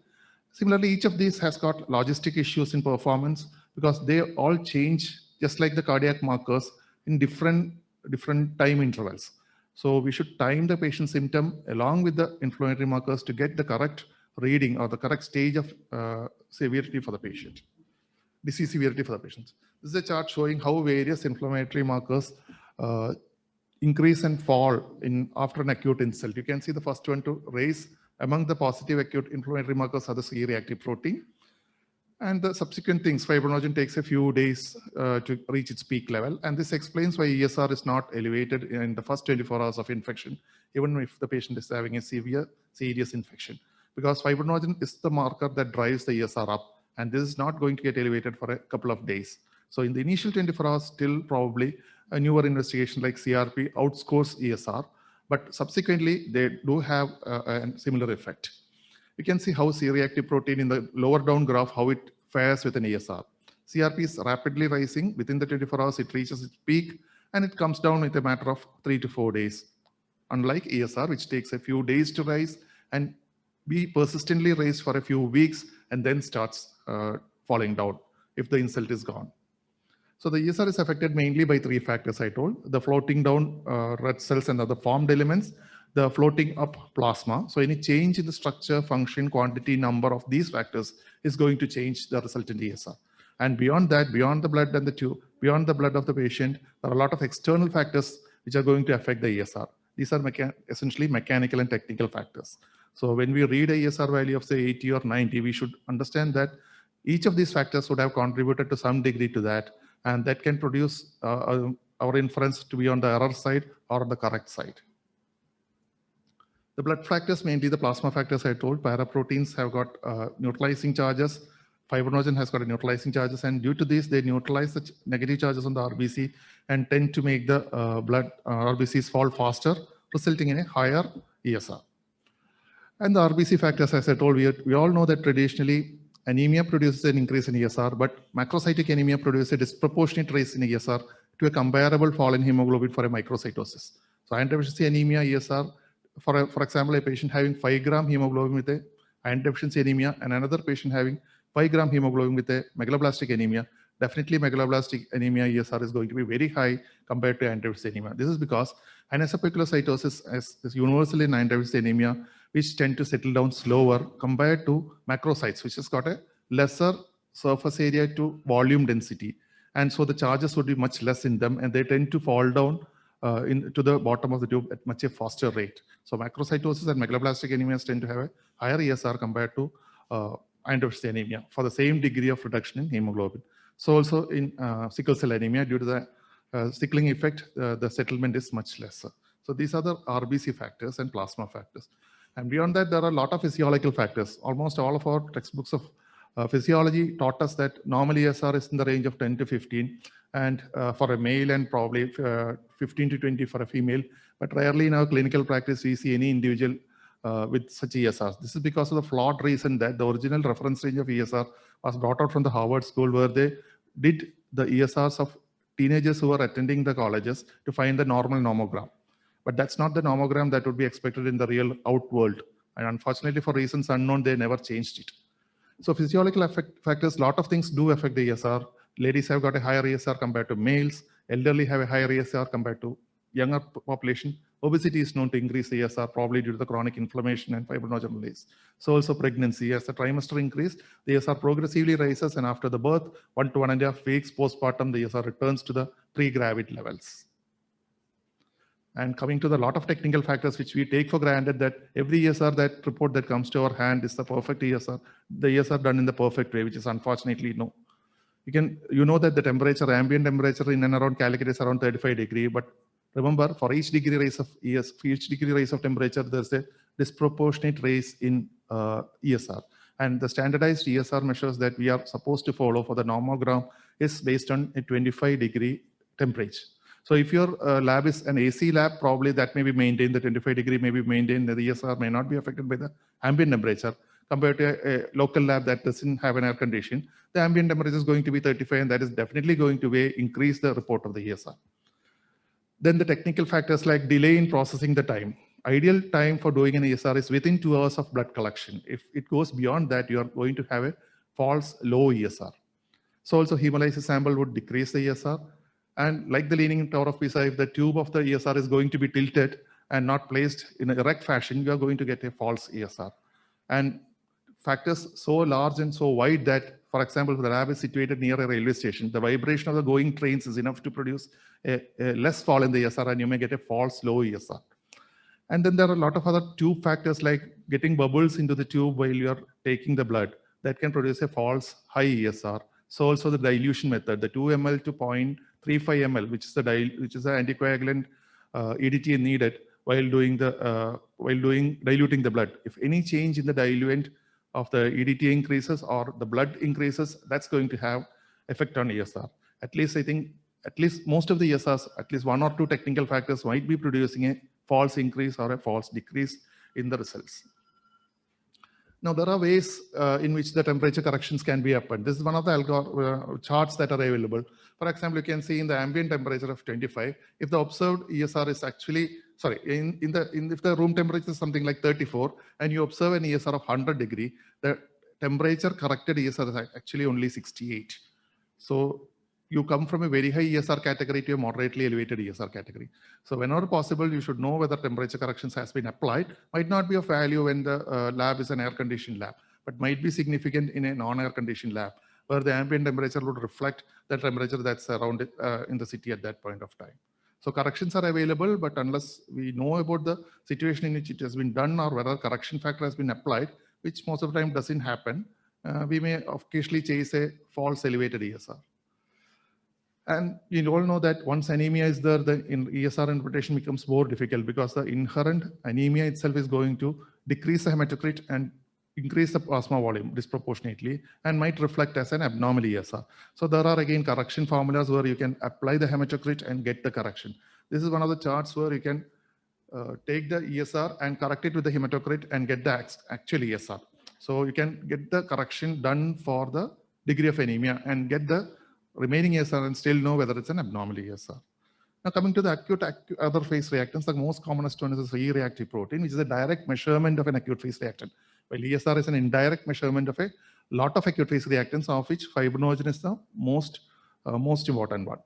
Similarly, each of these has got logistic issues in performance because they all change, just like the cardiac markers, in different time intervals. So we should time the patient symptom along with the inflammatory markers to get the correct reading or the correct stage of severity for the patient, disease severity for the patients. This is a chart showing how various inflammatory markers increase and fall after an acute insult. You can see the first one to raise among the positive acute inflammatory markers are the C-reactive protein. And the subsequent things, fibrinogen takes a few days to reach its peak level. And this explains why ESR is not elevated in the first 24 hours of infection, even if the patient is having a severe, serious infection. Because fibrinogen is the marker that drives the ESR up. And this is not going to get elevated for a couple of days. So in the initial 24 hours, still probably a newer investigation like CRP outscores ESR. But subsequently, they do have a similar effect. You can see how C-reactive protein in the lower down graph, how it fares with an ESR. CRP is rapidly rising. Within the 24 hours, it reaches its peak, and it comes down with a matter of 3 to 4 days. Unlike ESR, which takes a few days to rise and be persistently raised for a few weeks, and then starts falling down if the insult is gone. So the ESR is affected mainly by 3 factors I told: the floating down red cells and other formed elements, the floating up plasma. So any change in the structure, function, quantity, number of these factors is going to change the resultant ESR. And beyond that, beyond the blood and the tube, beyond the blood of the patient, there are a lot of external factors which are going to affect the ESR. These are essentially mechanical and technical factors. So when we read a ESR value of say 80 or 90, we should understand that each of these factors would have contributed to some degree to that, and that can produce our inference to be on the error side or on the correct side. The blood factors, mainly the plasma factors I told, paraproteins have got neutralizing charges. Fibrinogen has got a neutralizing charges, and due to this, they neutralize the negative charges on the RBC and tend to make the blood RBCs fall faster, resulting in a higher ESR. And the RBC factors, as I told, we all know that traditionally anemia produces an increase in ESR, but macrocytic anemia produces a disproportionate rise in ESR to a comparable fall in hemoglobin for a microcytosis. So iron deficiency anemia ESR, for example, a patient having 5 gram hemoglobin with a iron deficiency anemia and another patient having 5 gram hemoglobin with a megaloblastic anemia, definitely megaloblastic anemia ESR is going to be very high compared to iron deficiency anemia. This is because aneuploidy is universally in iron deficiency anemia, which tend to settle down slower compared to macrocytes, which has got a lesser surface area to volume density. And so the charges would be much less in them, and they tend to fall down to the bottom of the tube at much a faster rate. So macrocytosis and megaloblastic anemias tend to have a higher ESR compared to iron deficiency anemia for the same degree of reduction in hemoglobin. So also in sickle cell anemia, due to the sickling effect, the settlement is much lesser. So these are the RBC factors and plasma factors. And beyond that, there are a lot of physiological factors. Almost all of our textbooks of physiology taught us that normal ESR is in the range of 10 to 15, and for a male, and probably 15 to 20 for a female. But rarely in our clinical practice, we see any individual with such ESRs. This is because of the flawed reason that the original reference range of ESR was brought out from the Harvard School, where they did the ESRs of teenagers who were attending the colleges to find the normal nomogram. But that's not the nomogram that would be expected in the real out world. And unfortunately, for reasons unknown, they never changed it. So physiological factors, a lot of things do affect the ESR. Ladies have got a higher ESR compared to males. Elderly have a higher ESR compared to younger population. Obesity is known to increase the ESR, probably due to the chronic inflammation and fibrinogen release. So also pregnancy, as the trimester increase, the ESR progressively rises, and after the birth, 1 to 1.5 weeks postpartum, the ESR returns to the pre-gravid levels. And coming to the lot of technical factors which we take for granted, that every ESR that report that comes to our hand is the perfect ESR, the ESR done in the perfect way, which is unfortunately no. You know that the temperature, ambient temperature in and around Calicut is around 35 degrees, but Remember, for each degree rise of temperature, there's a disproportionate rise in ESR. And the standardized ESR measures that we are supposed to follow for the nomogram is based on a 25-degree temperature. So if your lab is an AC lab, probably that may be maintained, the 25-degree may be maintained, the ESR may not be affected by the ambient temperature. Compared to a local lab that doesn't have an air condition, the ambient temperature is going to be 35, and that is definitely going to increase the report of the ESR. Then the technical factors like delay in processing the time. Ideal time for doing an ESR is within 2 hours of blood collection. If it goes beyond that, you are going to have a false low ESR. So also hemolysis sample would decrease the ESR. And like the Leaning Tower of Pisa, if the tube of the ESR is going to be tilted and not placed in an erect fashion, you are going to get a false ESR. And factors so large and so wide that, for example, if the lab is situated near a railway station, the vibration of the going trains is enough to produce a less fall in the ESR, and you may get a false low ESR. And then there are a lot of other tube factors like getting bubbles into the tube while you are taking the blood that can produce a false high ESR. So also the dilution method, the 2 ml to 0.35 ml, which is the anticoagulant EDTA needed while diluting the blood. If any change in the diluent of the EDTA increases or the blood increases, that's going to have effect on ESR. At least I think, at least most of the ESRs, at least 1 or 2 technical factors might be producing a false increase or a false decrease in the results. Now, there are ways in which the temperature corrections can be happened. This is one of the charts that are available. For example, you can see in the ambient temperature of 25, if the observed ESR is actually, sorry, if the room temperature is something like 34, and you observe an ESR of 100 degree, the temperature corrected ESR is actually only 68. So you come from a very high ESR category to a moderately elevated ESR category. So whenever possible, you should know whether temperature corrections has been applied. Might not be of value when the lab is an air-conditioned lab, but might be significant in a non-air conditioned lab, where the ambient temperature would reflect the temperature that's around in the city at that point of time. So corrections are available, but unless we know about the situation in which it has been done or whether correction factor has been applied, which most of the time doesn't happen, we may occasionally chase a false elevated ESR. And you all know that once anemia is there, the ESR interpretation becomes more difficult because the inherent anemia itself is going to decrease the hematocrit and increase the plasma volume disproportionately and might reflect as an abnormal ESR. So there are again correction formulas where you can apply the hematocrit and get the correction. This is one of the charts where you can take the ESR and correct it with the hematocrit and get the actual ESR. So you can get the correction done for the degree of anemia and get the remaining ESR and still know whether it's an abnormal ESR. Now coming to the acute other phase reactants, the most commonest one is a reactive protein, which is a direct measurement of an acute phase reactant. While ESR is an indirect measurement of a lot of acute phase reactants, of which fibrinogen is the most important one.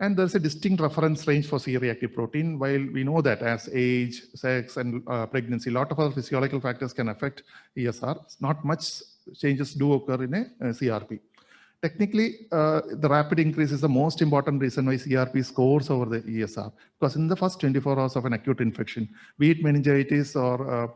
And there's a distinct reference range for C-reactive protein. While we know that as age, sex, and pregnancy, a lot of other physiological factors can affect ESR. Not much changes do occur in a CRP. Technically, the rapid increase is the most important reason why CRP scores over the ESR. Because in the first 24 hours of an acute infection, be it meningitis or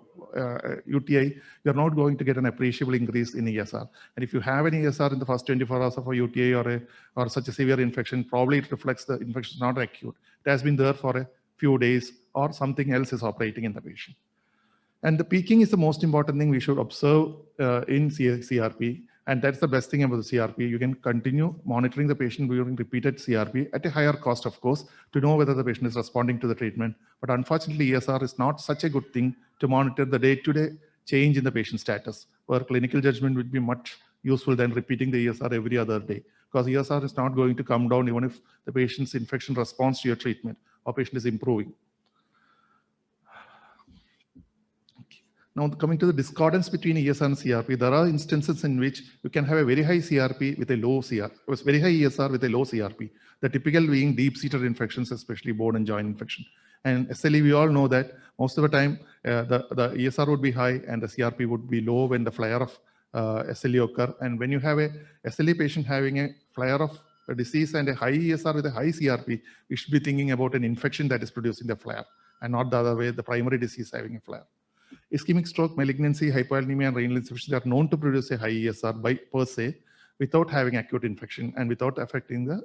UTI, you're not going to get an appreciable increase in ESR. And if you have an ESR in the first 24 hours of a UTI or such a severe infection, probably it reflects the infection is not acute. It has been there for a few days or something else is operating in the patient. And the peaking is the most important thing we should observe in CRP. And that's the best thing about the CRP. You can continue monitoring the patient during repeated CRP at a higher cost, of course, to know whether the patient is responding to the treatment. But unfortunately, ESR is not such a good thing to monitor the day-to-day change in the patient status, where clinical judgment would be much useful than repeating the ESR every other day. Because ESR is not going to come down even if the patient's infection responds to your treatment or patient is improving. Now, coming to the discordance between ESR and CRP, there are instances in which you can have a very high CRP with a low CRP, very high ESR with a low CRP. The typical being deep-seated infections, especially bone and joint infection. And SLE, we all know that most of the time the ESR would be high and the CRP would be low when the flare of SLE occur. And when you have a SLE patient having a flare of a disease and a high ESR with a high CRP, you should be thinking about an infection that is producing the flare and not the other way, the primary disease having a flare. Ischemic stroke, malignancy, hypoalemia, and renal insufficiency are known to produce a high ESR per se without having acute infection and without affecting the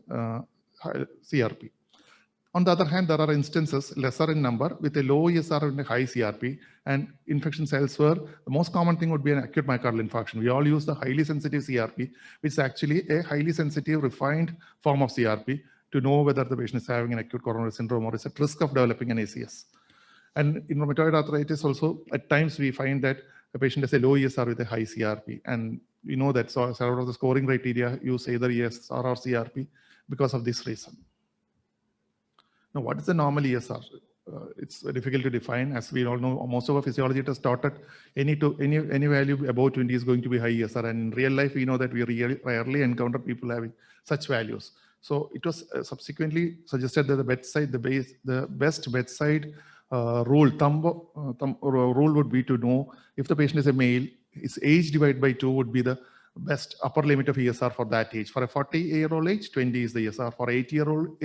CRP. On the other hand, there are instances lesser in number with a low ESR and a high CRP and infections elsewhere. The most common thing would be an acute myocardial infarction. We all use the highly sensitive CRP, which is actually a highly sensitive refined form of CRP to know whether the patient is having an acute coronary syndrome or is at risk of developing an ACS. And in rheumatoid arthritis also, at times we find that a patient has a low ESR with a high CRP. And we know that several of the scoring criteria use either ESR or CRP because of this reason. Now, what is the normal ESR? It's difficult to define. As we all know, most of our physiology tests taught that any value above 20 is going to be high ESR. And in real life, we know that we rarely encounter people having such values. So it was subsequently suggested that the best bedside rule would be to know if the patient is a male, his age divided by 2 would be the best upper limit of ESR for that age. For a 40-year-old age, 20 is the ESR. For 80-year-old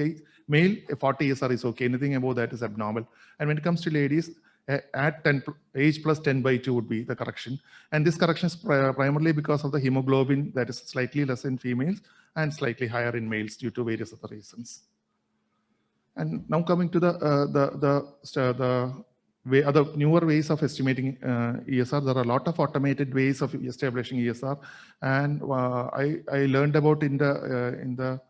male, a 40 ESR is okay. Anything above that is abnormal. And when it comes to ladies, at 10, age plus 10 by 2 would be the correction. And this correction is primarily because of the hemoglobin that is slightly less in females and slightly higher in males due to various other reasons. And now coming to the other newer ways of estimating ESR, there are a lot of automated ways of establishing ESR, and I learned about in a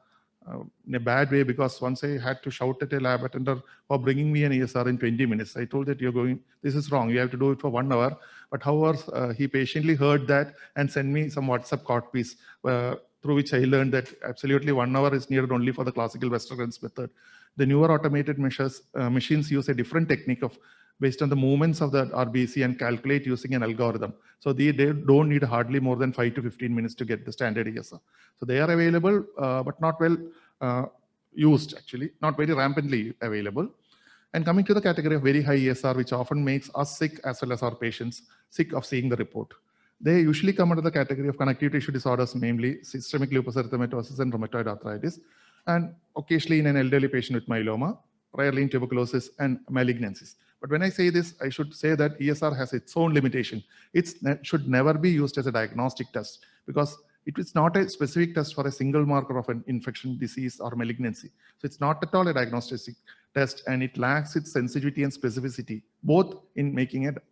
bad way, because once I had to shout at a lab attendant for bringing me an ESR in 20 minutes. I told that this is wrong. You have to do it for 1 hour. But however, he patiently heard that and sent me some WhatsApp copies through which I learned that absolutely 1 hour is needed only for the classical Westergren's method. The newer automated machines use a different technique based on the movements of the RBC and calculate using an algorithm. So they don't need hardly more than 5 to 15 minutes to get the standard ESR. So they are available, but not well used actually, not very rampantly available. And coming to the category of very high ESR, which often makes us sick as well as our patients sick of seeing the report. They usually come under the category of connective tissue disorders, namely systemic lupus erythematosus and rheumatoid arthritis, and occasionally in an elderly patient with myeloma, rarely in tuberculosis and malignancies. But when I say this, I should say that ESR has its own limitation. It should never be used as a diagnostic test because it is not a specific test for a single marker of an infection, disease, or malignancy. So it's not at all a diagnostic test, and it lacks its sensitivity and specificity, both in making it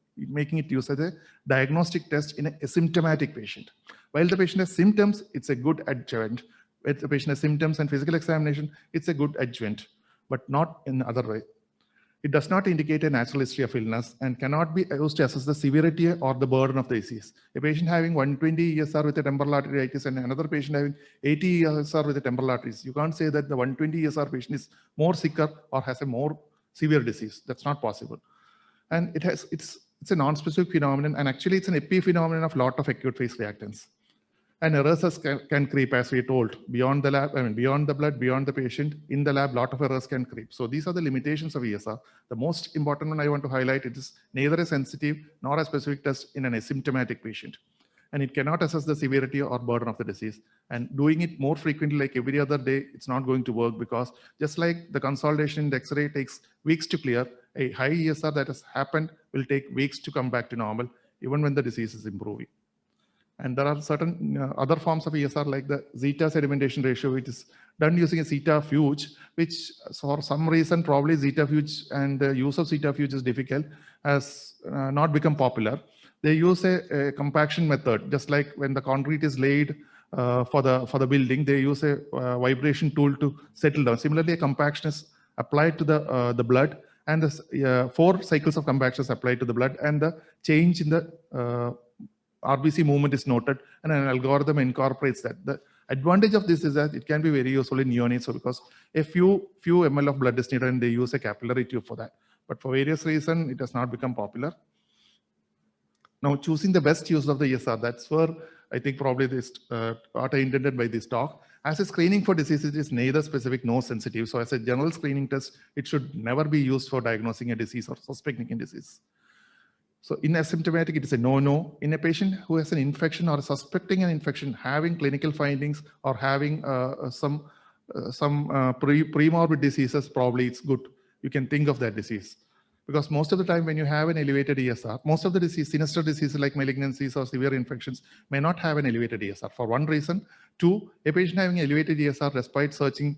used as a diagnostic test in an asymptomatic patient. While the patient has symptoms, it's a good adjuvant. When the patient has symptoms and physical examination, it's a good adjuvant, but not in other way. It does not indicate a natural history of illness and cannot be used to assess the severity or the burden of the disease. A patient having 120 ESR with a temporal arteritis and another patient having 80 ESR with a temporal arteritis, you can't say that the 120 ESR patient is more sicker or has a more severe disease. That's not possible. And it's a non-specific phenomenon, and actually it's an epiphenomenon of lot of acute phase reactants. And errors can creep, as we told, beyond the lab, beyond the blood, beyond the patient, in the lab, lot of errors can creep. So these are the limitations of ESR. The most important one I want to highlight, it is neither a sensitive nor a specific test in an asymptomatic patient. And it cannot assess the severity or burden of the disease. And doing it more frequently, like every other day, it's not going to work, because just like the consolidation in the X-ray takes weeks to clear, a high ESR that has happened will take weeks to come back to normal, even when the disease is improving. And there are certain other forms of ESR, like the zeta sedimentation ratio, which is done using a zeta-fuge, which for some reason, probably zeta-fuge and the use of zeta-fuge is difficult, has not become popular. They use a compaction method, just like when the concrete is laid for the building, they use a vibration tool to settle down. Similarly, a compaction is applied to the blood, and the 4 cycles of compaction is applied to the blood, and the change in the RBC movement is noted, and an algorithm incorporates that. The advantage of this is that it can be very useful in neonates, so because a few ml of blood is needed, and they use a capillary tube for that. But for various reasons, it has not become popular. Now, choosing the best use of the ESR, that's where I think probably this what I intended by this talk. As a screening for diseases, it is neither specific nor sensitive. So as a general screening test, it should never be used for diagnosing a disease or suspecting a disease. So in asymptomatic, it is a no-no. In a patient who has an infection or suspecting an infection, having clinical findings or having some premorbid diseases, probably it's good. You can think of that disease. Because most of the time when you have an elevated ESR, most of the sinister diseases like malignancies or severe infections may not have an elevated ESR for one reason. Two, a patient having elevated ESR despite searching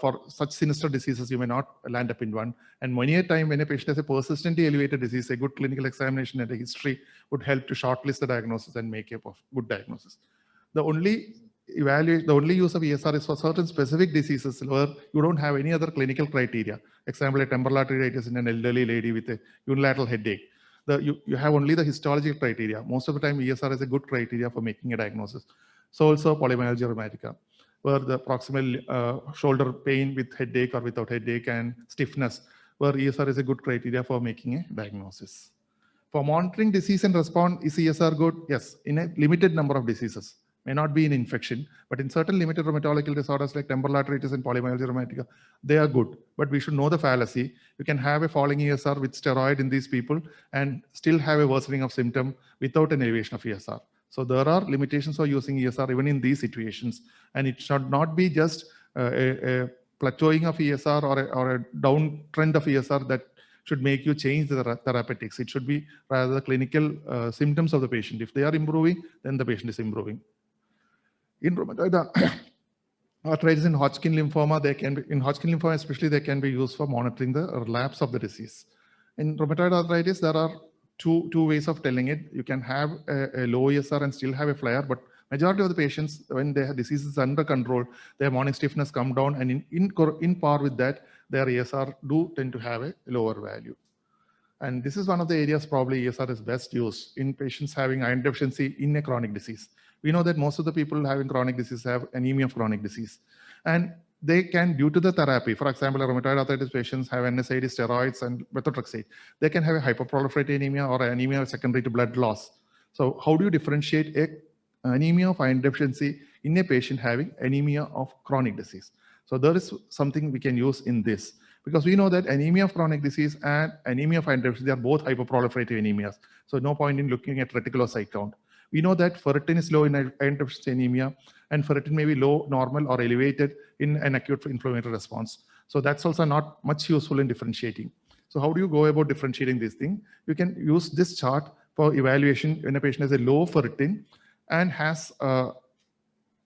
for such sinister diseases, you may not land up in one. And many a time when a patient has a persistently elevated disease, a good clinical examination and a history would help to shortlist the diagnosis and make a good diagnosis. The only use of ESR is for certain specific diseases where you don't have any other clinical criteria. Example, a temporal arteritis in an elderly lady with a unilateral headache. You have only the histological criteria. Most of the time, ESR is a good criteria for making a diagnosis. So also polymyalgia rheumatica, where the proximal shoulder pain with headache or without headache and stiffness, where ESR is a good criteria for making a diagnosis. For monitoring disease and response, is ESR good? Yes, in a limited number of diseases. May not be in infection, but in certain limited rheumatological disorders like temporal arteritis and polymyalgia rheumatica, they are good. But we should know the fallacy. You can have a falling ESR with steroid in these people and still have a worsening of symptom without an elevation of ESR. So there are limitations for using ESR even in these situations. And it should not be just a plateauing of ESR or a downtrend of ESR that should make you change the therapeutics. It should be rather the clinical symptoms of the patient. If they are improving, then the patient is improving. In rheumatoid arthritis and Hodgkin lymphoma, in Hodgkin lymphoma especially, they can be used for monitoring the relapse of the disease. In rheumatoid arthritis, there are two ways of telling it. You can have a low ESR and still have a flare, but majority of the patients, when their disease is under control, their morning stiffness come down, and in par with that, their ESR do tend to have a lower value. And this is one of the areas probably ESR is best used in patients having iron deficiency in a chronic disease. We know that most of the people having chronic disease have anemia of chronic disease. And they can, due to the therapy, for example, rheumatoid arthritis patients have NSAID, steroids, and methotrexate. They can have a hyperproliferative anemia or anemia secondary to blood loss. So how do you differentiate anemia of iron deficiency in a patient having anemia of chronic disease? So there is something we can use in this, because we know that anemia of chronic disease and anemia of iron deficiency are both hyperproliferative anemias. So no point in looking at reticulocyte count. We know that ferritin is low in iron deficiency anemia, and ferritin may be low, normal, or elevated in an acute inflammatory response. So that's also not much useful in differentiating. So how do you go about differentiating this thing? You can use this chart for evaluation when a patient has a low ferritin and has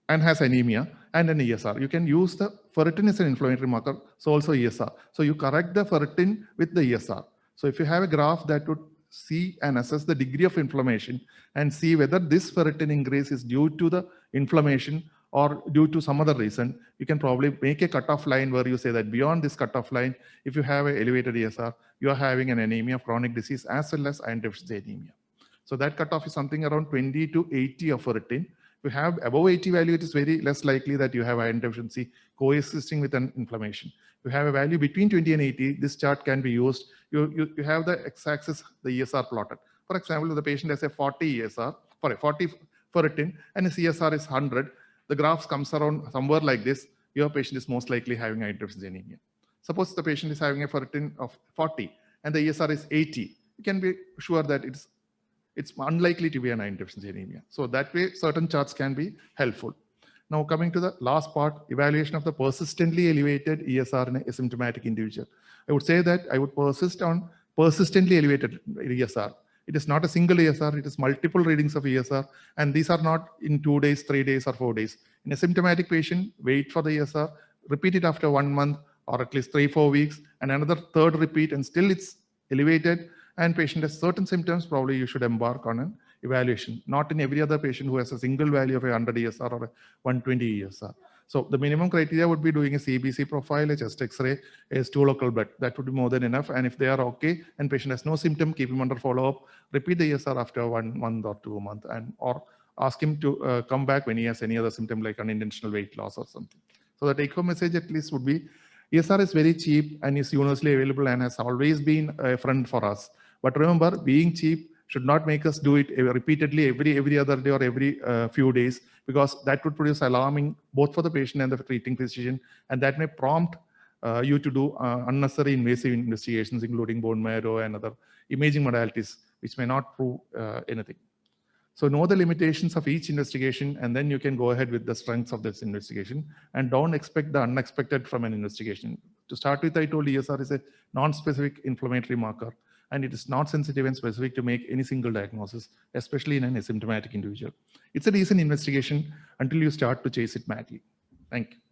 anemia and an ESR. You can use the ferritin as an inflammatory marker, so also ESR. So you correct the ferritin with the ESR. So if you have a graph that would see and assess the degree of inflammation and see whether this ferritin increase is due to the inflammation or due to some other reason, you can probably make a cutoff line where you say that beyond this cutoff line, if you have an elevated ESR, you are having an anemia of chronic disease as well as iron deficiency anemia. So that cutoff is something around 20 to 80 of ferritin. If you have above 80 value, it is very less likely that you have iron deficiency coexisting with an inflammation. If you have a value between 20 and 80, this chart can be used. You have the x-axis, the ESR plotted. For example, if the patient has a 40 ferritin and his ESR is 100, the graph comes around somewhere like this. Your patient is most likely having iron deficiency anemia. Suppose the patient is having a ferritin of 40 and the ESR is 80. You can be sure that it's unlikely to be an iron deficiency anemia. So that way, certain charts can be helpful. Now coming to the last part, evaluation of the persistently elevated ESR in an asymptomatic individual. I would say that I would persist on persistently elevated ESR. It is not a single ESR, it is multiple readings of ESR, and these are not in 2 days, 3 days, or 4 days. In a symptomatic patient, wait for the ESR, repeat it after 1 month, or at least 3-4 weeks, and another third repeat, and still it's elevated, and patient has certain symptoms, probably you should embark on an evaluation, not in every other patient who has a single value of a 100 ESR or a 120 ESR. So the minimum criteria would be doing a CBC profile, a chest X-ray, a stool local blood. That would be more than enough. And if they are okay and patient has no symptom, keep him under follow-up, repeat the ESR after 1 month or 2 months, and or ask him to come back when he has any other symptom like unintentional weight loss or something. So the take-home message at least would be, ESR is very cheap and is universally available and has always been a friend for us. But remember, being cheap should not make us do it repeatedly every other day or every few days, because that would produce alarming both for the patient and the treating physician, and that may prompt you to do unnecessary invasive investigations, including bone marrow and other imaging modalities, which may not prove anything. So know the limitations of each investigation, and then you can go ahead with the strengths of this investigation, and don't expect the unexpected from an investigation. To start with, I told ESR is a non-specific inflammatory marker, and it is not sensitive and specific to make any single diagnosis, especially in an asymptomatic individual. It's a decent investigation until you start to chase it madly. Thank you.